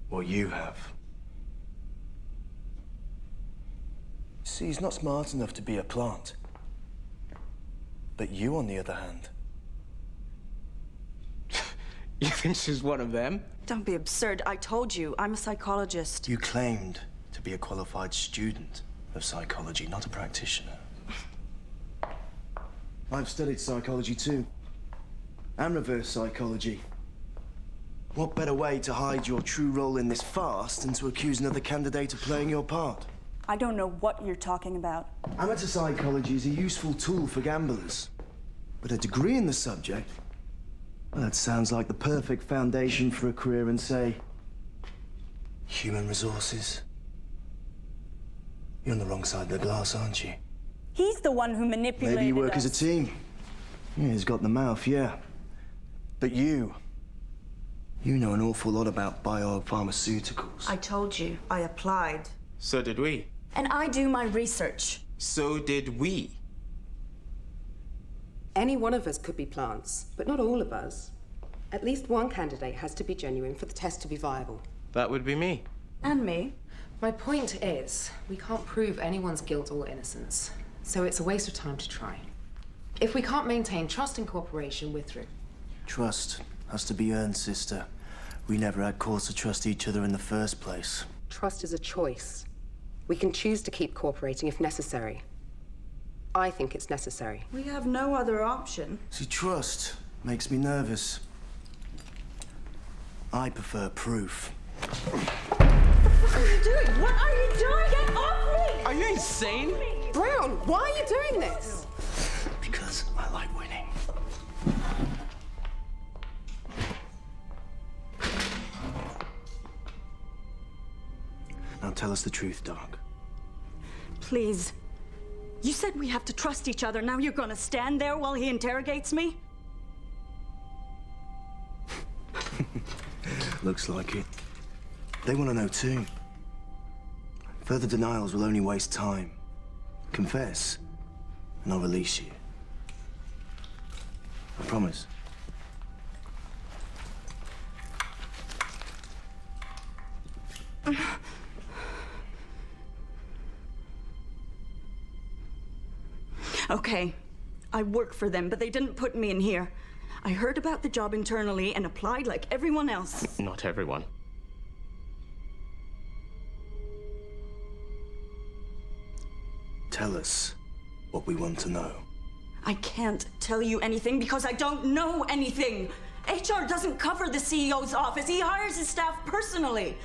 E: Well, you have. See, he's not smart enough to be a plant. But you, on the other hand...
F: You think she's one of them?
G: Don't be absurd. I told you, I'm a psychologist.
E: You claimed to be a qualified student of psychology, not a practitioner. I've studied psychology too, and reverse psychology. What better way to hide your true role in this farce than to accuse another candidate of playing your part?
G: I don't know what you're talking about.
E: Amateur psychology is a useful tool for gamblers, but a degree in the subject, well, that sounds like the perfect foundation for a career in, say, human resources. You're on the wrong side of the glass, aren't you?
G: He's the one who manipulated
E: Maybe you work
G: us.
E: as a team. Yeah, he's got the mouth, yeah. But you know an awful lot about biopharmaceuticals.
G: I told you, I applied.
F: So did we.
G: And I do my research.
F: So did we.
H: Any one of us could be plants, but not all of us. At least one candidate has to be genuine for the test to be viable.
F: That would be me.
G: And me.
H: My point is, we can't prove anyone's guilt or innocence, so it's a waste of time to try. If we can't maintain trust and cooperation, we're through.
E: Trust has to be earned, sister. We never had cause to trust each other in the first place.
H: Trust is a choice. We can choose to keep cooperating if necessary. I think it's necessary.
G: We have no other option.
E: See, trust makes me nervous. I prefer proof.
G: What are you doing? What are you doing? Get off me!
F: Are you insane?
H: Brown, why are you doing this?
E: Because I like winning. Now tell us the truth, Doc.
G: Please. You said we have to trust each other. Now you're gonna stand there while he interrogates me?
E: Looks like it. They want to know too. Further denials will only waste time. Confess, and I'll release you. I promise.
G: Okay, I work for them, but they didn't put me in here. I heard about the job internally and applied like everyone else.
F: Not everyone.
E: Tell us what we want to know.
G: I can't tell you anything because I don't know anything. HR doesn't cover the CEO's office. He hires his staff personally.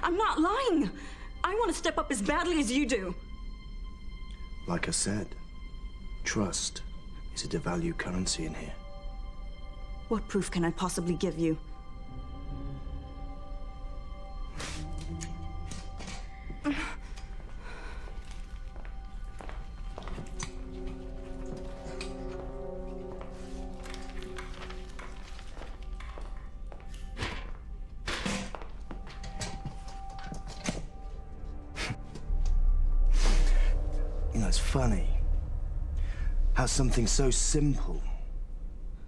G: I'm not lying. I want to step up as badly as you do.
E: Like I said, trust is a devalued currency in here.
G: What proof can I possibly give you?
E: You know, it's funny how something so simple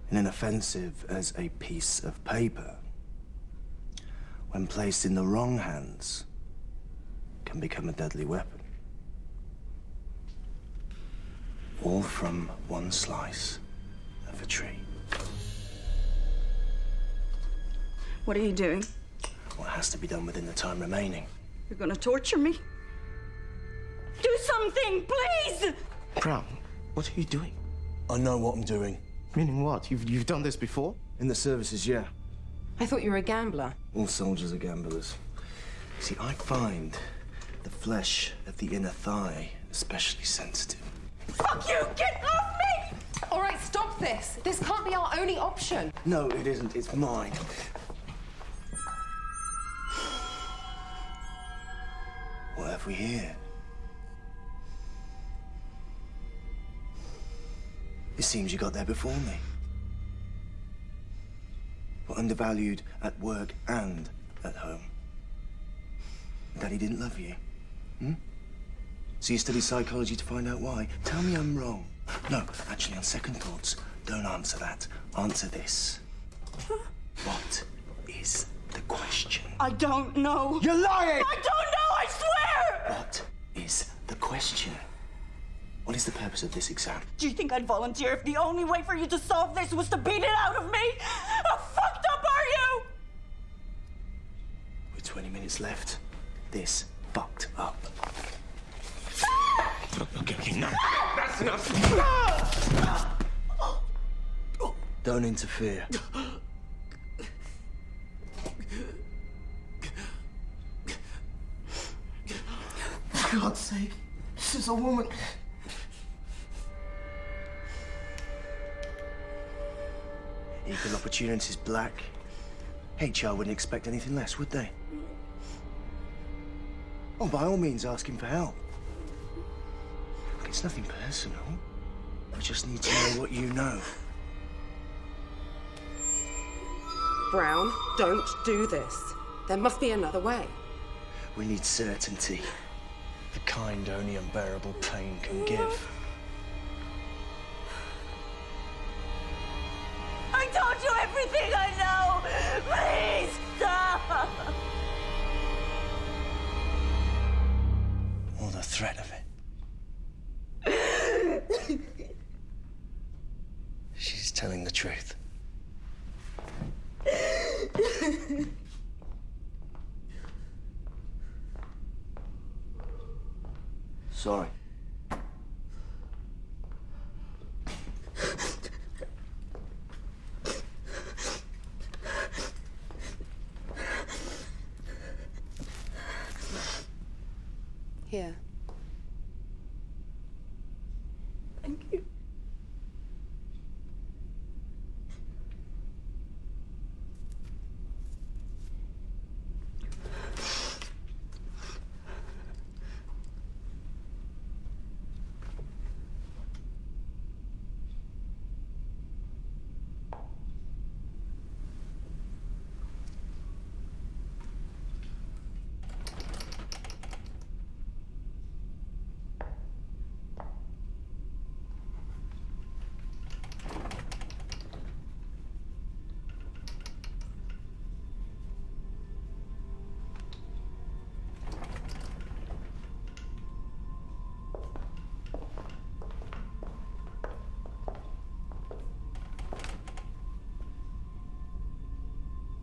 E: and inoffensive as a piece of paper, when placed in the wrong hands, can become a deadly weapon. All from one slice of a tree.
G: What are you doing?
E: What has to be done within the time remaining.
G: You're gonna torture me? Do something, please!
F: Brown, what are you doing?
E: I know what I'm doing.
F: Meaning what? You've done this before?
E: In the services, yeah.
H: I thought you were a gambler.
E: All soldiers are gamblers. See, I find the flesh of the inner thigh especially sensitive.
G: Fuck you! Get off me!
H: All right, stop this. This can't be our only option.
E: No, it isn't. It's mine. What have we here? It seems you got there before me. Were undervalued at work and at home. Daddy didn't love you. So you studied psychology to find out why? Tell me I'm wrong. No, actually, on second thoughts, don't answer that. Answer this. What is the question?
G: I don't know.
E: You're lying!
G: I don't know, I swear!
E: What is the question? What is the purpose of this exam?
K: Do you think I'd volunteer if the only way for you to solve this was to beat it out of me? How fucked up are you?
E: With 20 minutes left, this fucked up. Okay, no. That's enough. Don't interfere. For God's sake, this is a woman. Equal opportunities, Black. HR wouldn't expect anything less, would they? Oh, by all means, ask him for help. Look, it's nothing personal. I just need to know what you know.
J: Brown, don't do this. There must be another way.
E: We need certainty. The kind only unbearable pain can give.
K: I told you everything I know! Please stop!
E: Or the threat of it. She's telling the truth. Sorry.
J: Here.
K: Thank you.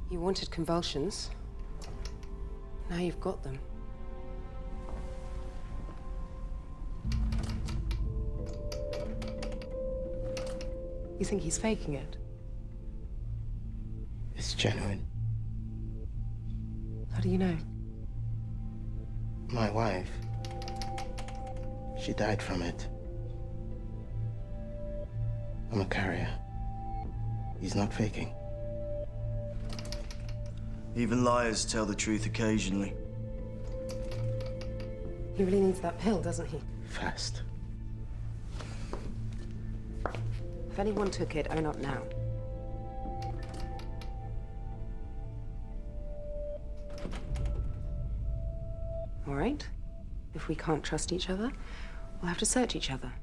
H: You wanted convulsions. Now you've got them. You think he's faking it?
E: It's genuine.
H: How do you know?
E: My wife, she died from it. I'm a carrier. He's not faking. Even liars tell the truth occasionally.
H: He really needs that pill, doesn't he?
E: Fast.
H: If anyone took it, own up now. All right? If we can't trust each other, we'll have to search each other.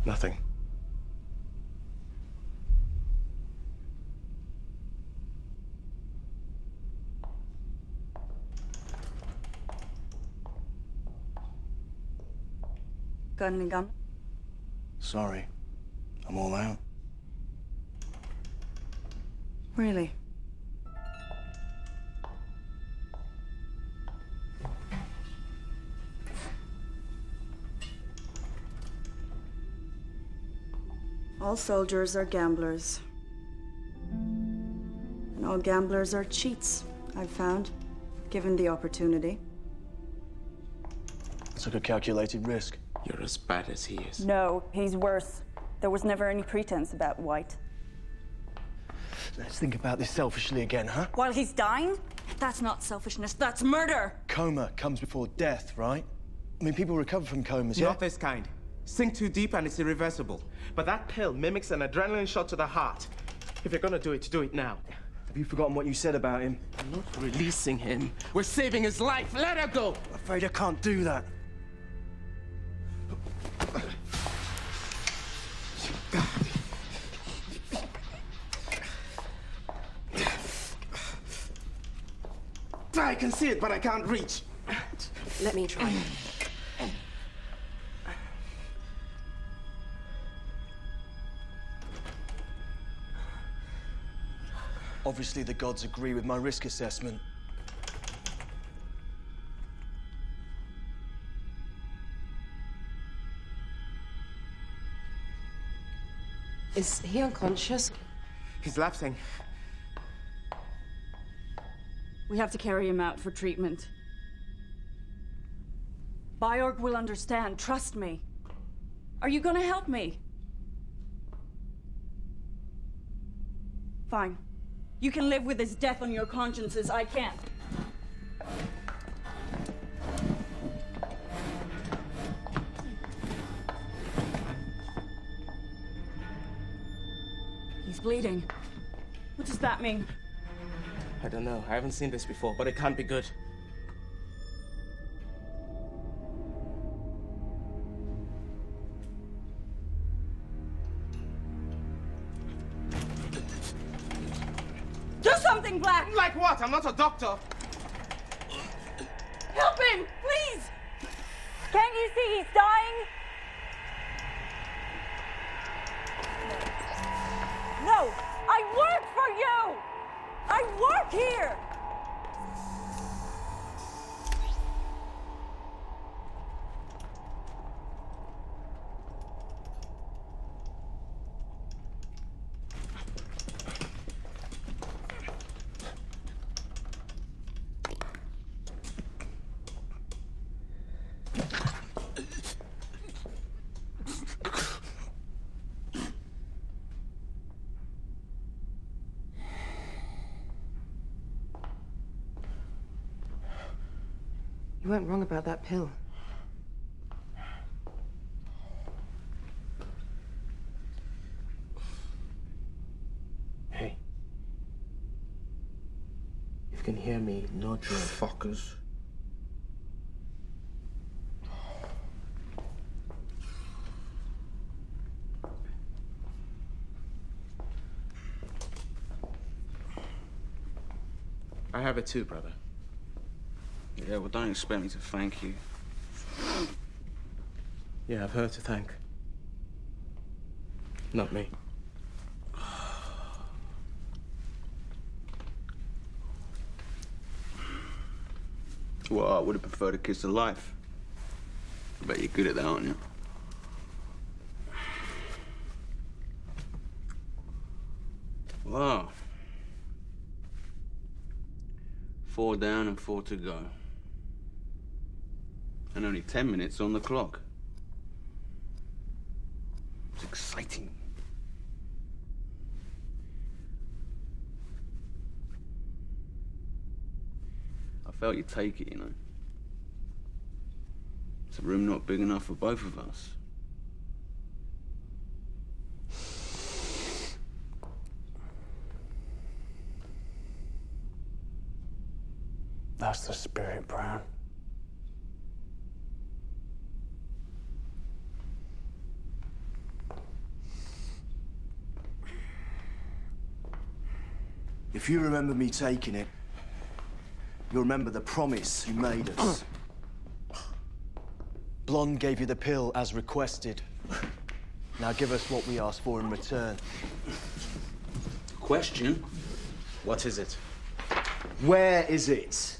E: Nothing.
G: Got any gun?
E: Sorry. I'm all out.
G: Really? All soldiers are gamblers. And all gamblers are cheats, I've found, given the opportunity.
E: It's like a calculated risk.
I: You're as bad as he is.
G: No, he's worse. There was never any pretense about White.
E: Let's think about this selfishly again, huh?
K: While he's dying? That's not selfishness, that's murder!
E: Coma comes before death, right? I mean, people recover from comas, yeah?
F: Not this kind. Sink too deep and it's irreversible. But that pill mimics an adrenaline shot to the heart. If you're gonna do it now.
E: Have you forgotten what you said about him?
F: I'm not releasing him. We're saving his life. Let her go!
E: I'm afraid I can't do that.
F: I can see it, but I can't reach.
J: Let me try.
E: Obviously, the gods agree with my risk assessment.
H: Is he unconscious?
F: He's lapsing.
K: We have to carry him out for treatment. Byorg will understand, trust me. Are you gonna help me? Fine. You can live with his death on your consciences, I can't. He's bleeding. What does that mean?
F: I don't know. I haven't seen this before, but it can't be good.
K: Do something, Black!
F: Like what? I'm not a doctor.
K: Help him, please!
G: Can't you see he's dying? No, I work for you! I work here!
H: You weren't wrong about that pill.
F: Hey. If you can hear me, nod your fuckers. I have it too, brother.
B: Yeah, well, don't expect me to thank you.
F: You have her to thank. Not me.
B: Well, I would have preferred a kiss of life. I bet you're good at that, aren't you? Wow. 4 down and 4 to go. And only 10 minutes on the clock. It's exciting. I felt you'd take it, you know. It's a room not big enough for both of us.
E: That's the spirit, Brown. If you remember me taking it, you'll remember the promise you made us. Blonde gave you the pill as requested. Now give us what we asked for in return.
B: Question?
F: What is it?
E: Where is it?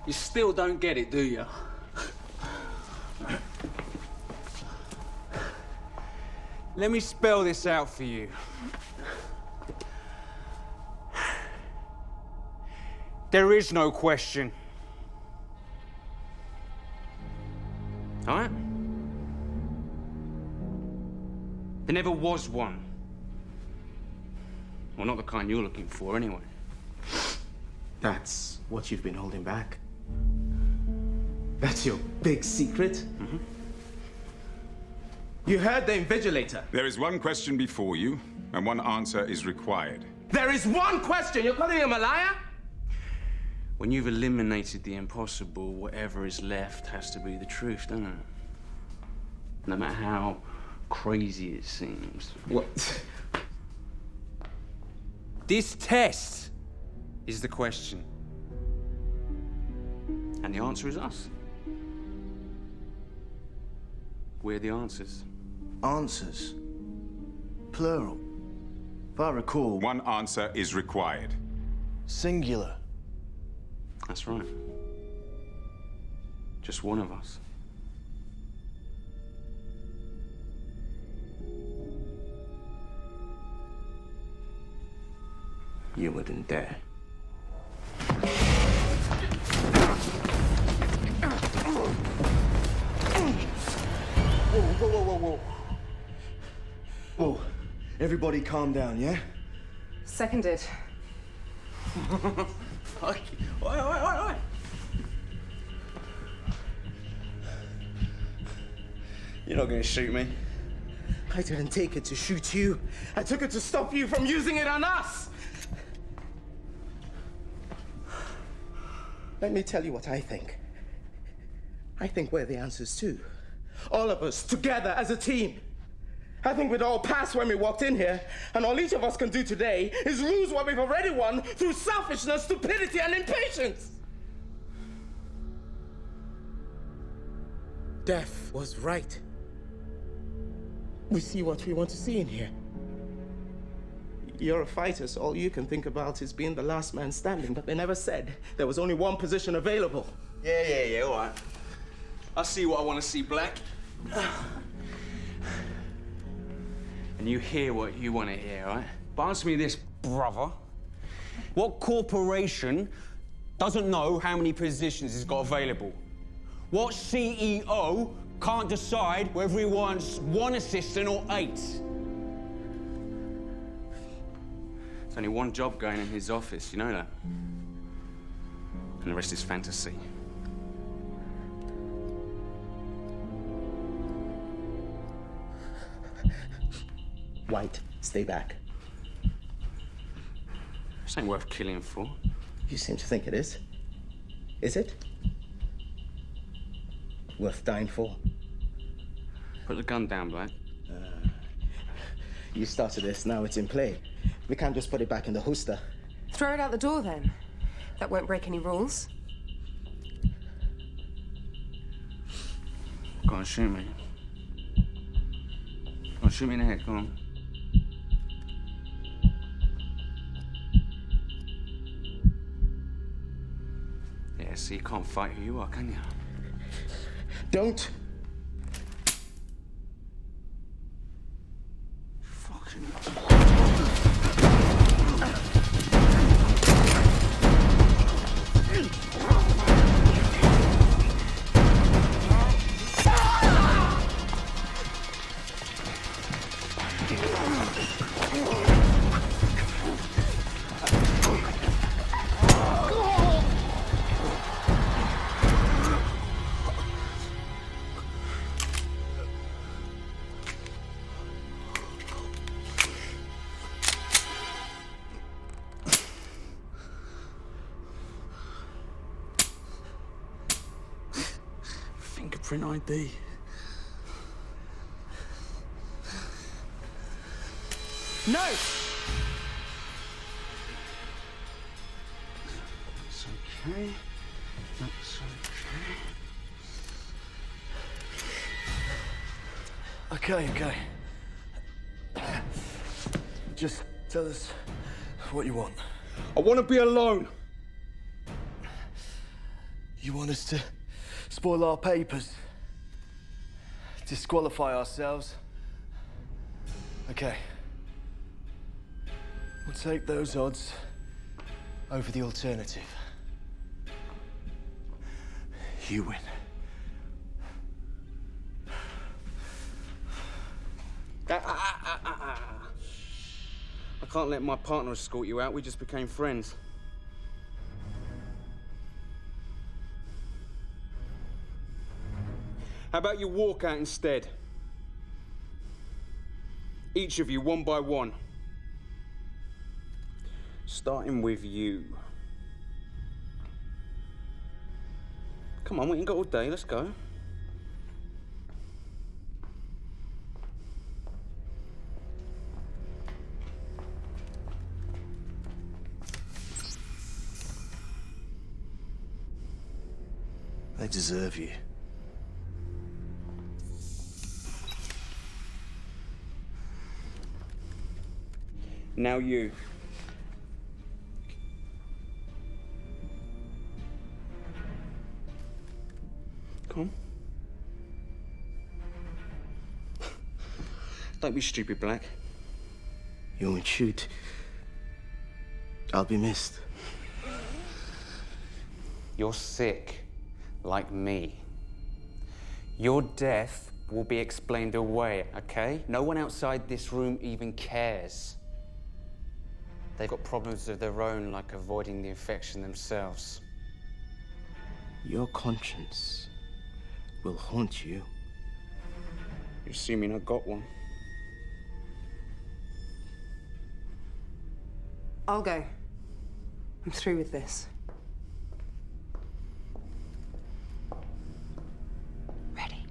I: You still don't get it, do you? Let me spell this out for you. There is no question. All right? There never was one. Well, not the kind you're looking for, anyway.
F: That's what you've been holding back? That's your big secret?
I: Mm-hmm.
F: You heard the invigilator.
C: There is one question before you, and one answer is required.
F: There is one question! You're calling him a liar?
I: When you've eliminated the impossible, whatever is left has to be the truth, doesn't it? No matter how crazy it seems.
F: What?
I: This test is the question. And the answer is us. We're the answers.
E: Answers? Plural. If I recall...
C: One answer is required.
E: Singular.
I: That's right. Just one of us.
F: You wouldn't dare.
E: Whoa. Whoa. Everybody calm down, yeah?
H: Seconded.
I: Oi. You're not gonna shoot me.
F: I didn't take it to shoot you. I took it to stop you from using it on us! Let me tell you what I think. I think we're the answers too. All of us, together as a team. I think we'd all pass when we walked in here, and all each of us can do today is lose what we've already won through selfishness, stupidity, and impatience. Death was right. We see what we want to see in here. You're a fighter, so all you can think about is being the last man standing, but they never said there was only one position available.
I: Yeah, all right. I see what I want to see, Black. And you hear what you want to hear, right? But answer me this, brother. What corporation doesn't know how many positions it's got available? What CEO can't decide whether he wants one assistant or 8? There's only one job going in his office, you know that? And the rest is fantasy.
F: White, stay back.
I: This ain't worth killing for.
F: You seem to think it is. Is it? Worth dying for?
I: Put the gun down, Black.
F: You started this, now it's in play. We can't just put it back in the holster.
H: Throw it out the door, then. That won't break any rules.
I: Go on, shoot me. Go on, shoot me in the head, go on. Yeah, so you can't fight who you are, can you?
F: Don't.
I: Fingerprint ID.
F: No!
I: That's okay. That's okay.
E: Okay. Just tell us what you want.
I: I want to be alone.
E: You want us to spoil our papers? Disqualify ourselves? Okay. We'll take those odds over the alternative. You win.
I: I I can't let my partner escort you out. We just became friends. How about you walk out instead? Each of you, one by one. Starting with you. Come on, we ain't got all day. Let's go.
E: They deserve you.
I: Now you. Come on. Don't be stupid, Black.
E: You won't shoot. I'll be missed.
I: You're sick, like me. Your death will be explained away, okay? No one outside this room even cares. They've got problems of their own, like avoiding the infection themselves.
E: Your conscience will haunt you.
I: You're assuming I got one.
H: I'll go. I'm through with this. Ready.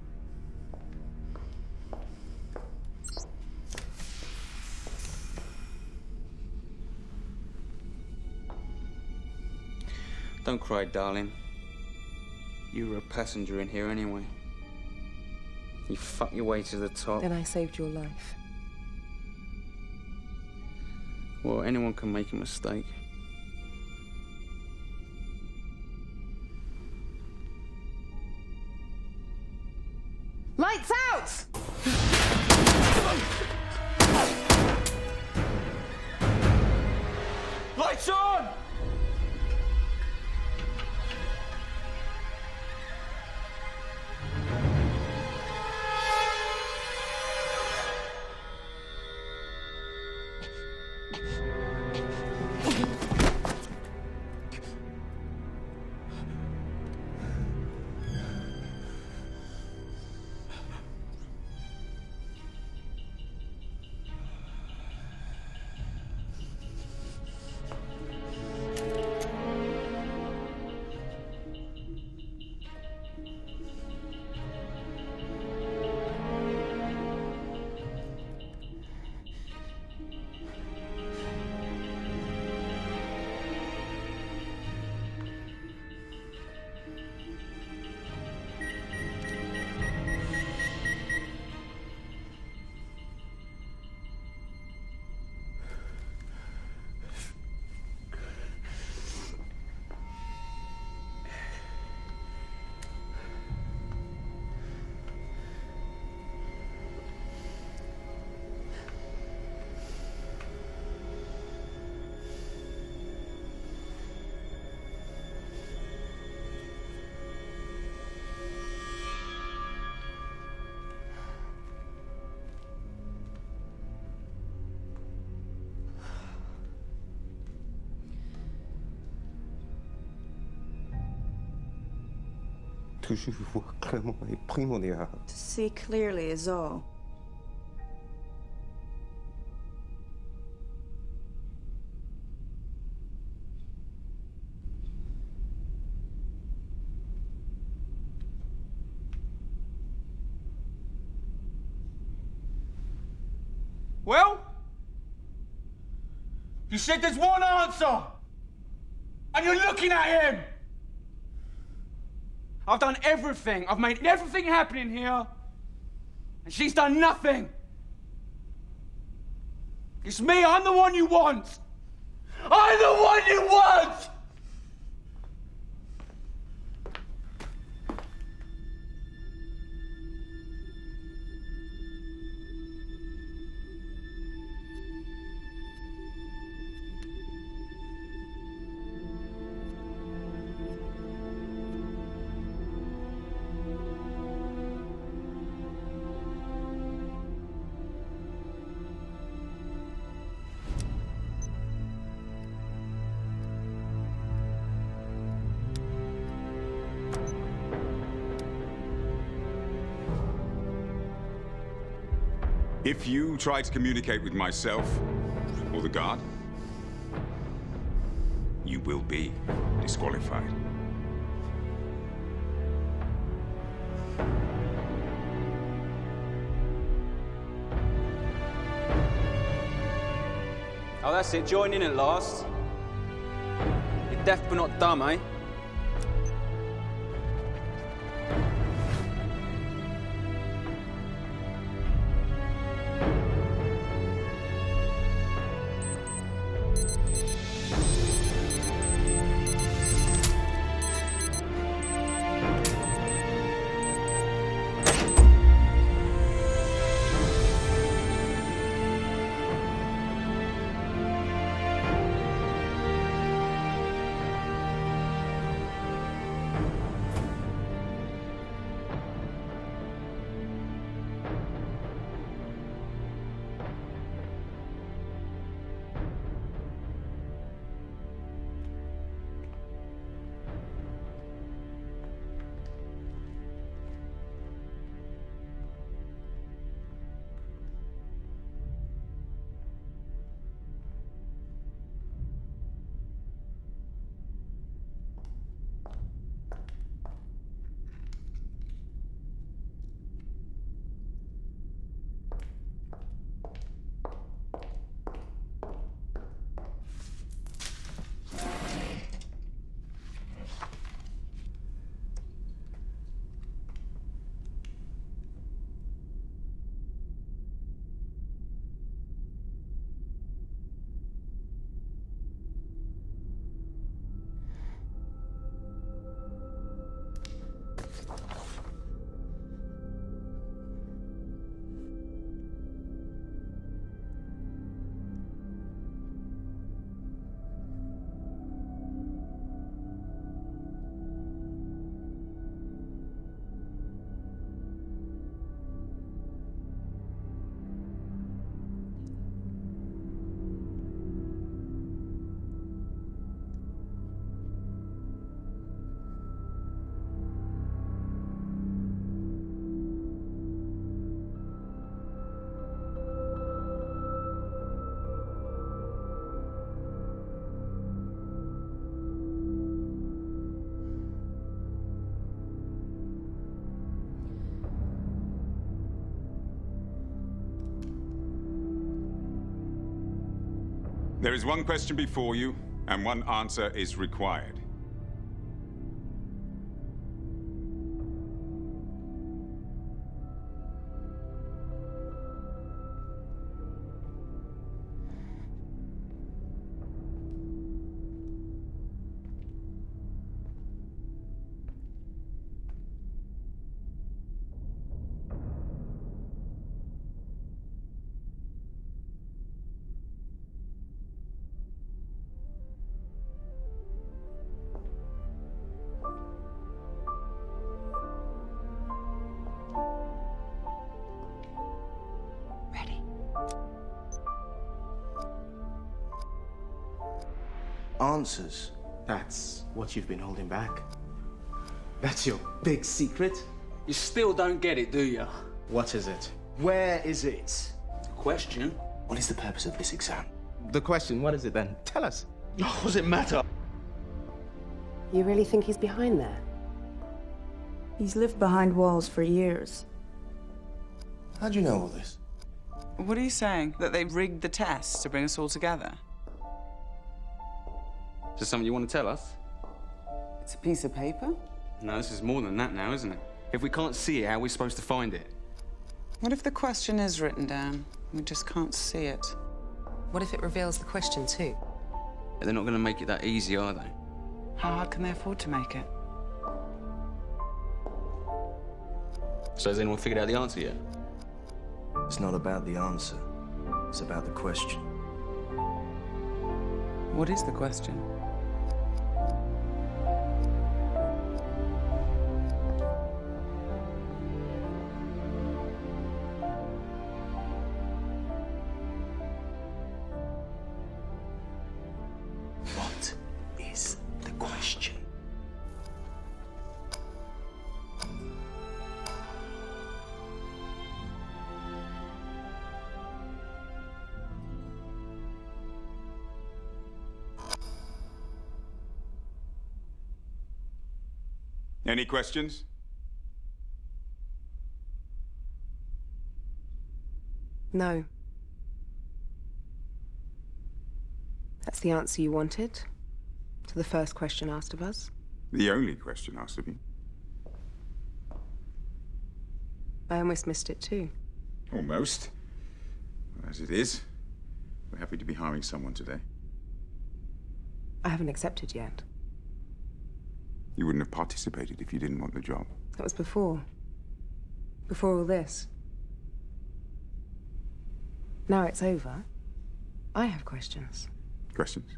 I: Don't cry, darling. You were a passenger in here anyway. You fucked your way to the top.
H: Then I saved your life.
I: Well, anyone can make a mistake.
H: Lights out!
I: Lights on!
E: To
G: see clearly is all.
I: Well? You said there's one answer! And you're looking at him! I've done everything. I've made everything happen in here. And she's done nothing. It's me. I'm the one you want. I'm the one you want!
C: If you try to communicate with myself or the guard, you will be disqualified.
I: Oh, that's it. Join in at last. You're deaf but not dumb, eh?
C: There is one question before you, and one answer is required.
E: Answers.
F: That's what you've been holding back. That's your big secret?
I: You still don't get it, do you?
F: What is it?
E: Where is it?
I: Question?
E: What is the purpose of this exam?
F: The question, what is it then? Tell us.
E: What does it matter?
J: You really think he's behind there?
G: He's lived behind walls for years.
E: How do you know all this?
A: What are you saying? That they rigged the test to bring us all together?
I: Is this something you want to tell us?
A: It's a piece of paper?
I: No, this is more than that now, isn't it? If we can't see it, how are we supposed to find it?
A: What if the question is written down? We just can't see it.
H: What if it reveals the question too?
I: They're not going to make it that easy, are they?
A: How hard can they afford to make it?
I: So has anyone figured out the answer yet?
E: It's not about the answer. It's about the question.
A: What is the question?
E: What is the question?
C: Any questions?
H: No. That's the answer you wanted to the first question asked of us?
C: The only question asked of you.
H: I almost missed it too.
C: Almost. As it is, we're happy to be hiring someone today.
H: I haven't accepted yet.
C: You wouldn't have participated if you didn't want the job.
H: That was before. Before all this. Now it's over. I have questions.
C: Questions?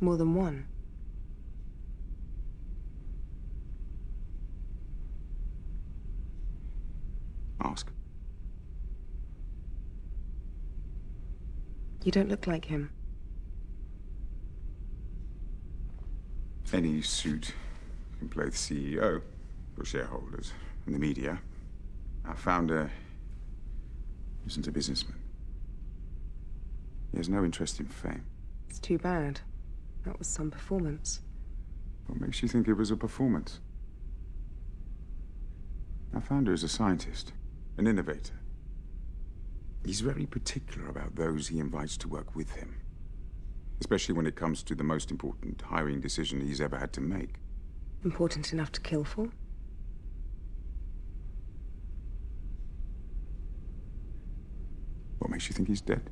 H: More than one.
C: Ask.
H: You don't look like him.
C: Any suit can play the CEO for shareholders and the media. Our founder isn't a businessman. He has no interest in fame.
H: It's too bad. That was some performance.
C: What makes you think it was a performance? Our founder is a scientist, an innovator. He's very particular about those he invites to work with him, especially when it comes to the most important hiring decision he's ever had to make.
H: Important enough to kill for?
C: What makes you think he's dead?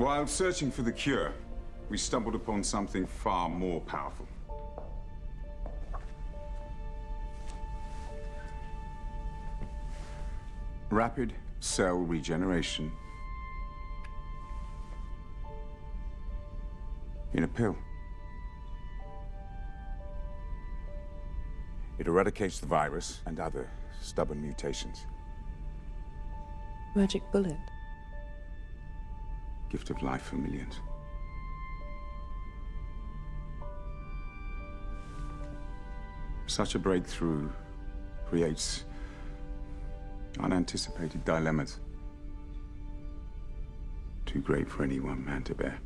C: While searching for the cure, we stumbled upon something far more powerful. Rapid cell regeneration in a pill. It eradicates the virus and other stubborn mutations.
H: Magic bullet.
C: Gift of life for millions. Such a breakthrough creates unanticipated dilemmas. Too great for any one man to bear.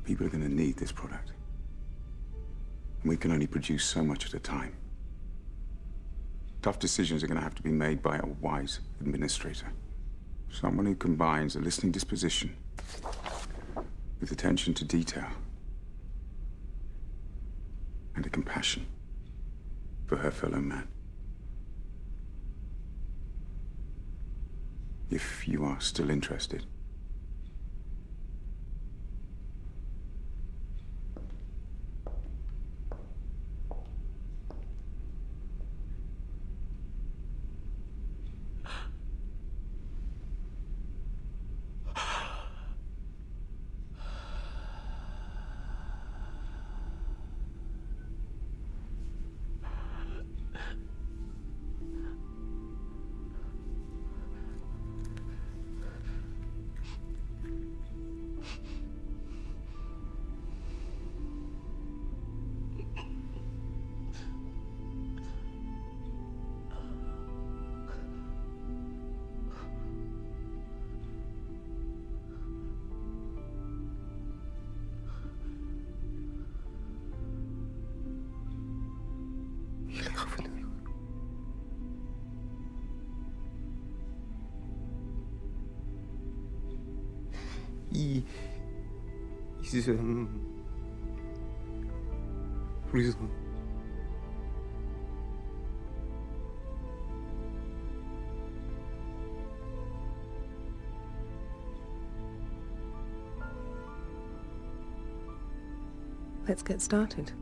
C: People are going to need this product. And we can only produce so much at a time. Tough decisions are going to have to be made by a wise administrator. Someone who combines a listening disposition with attention to detail and a compassion for her fellow man. If you are still interested.
L: 이 세상 우리 손
H: Let's get started.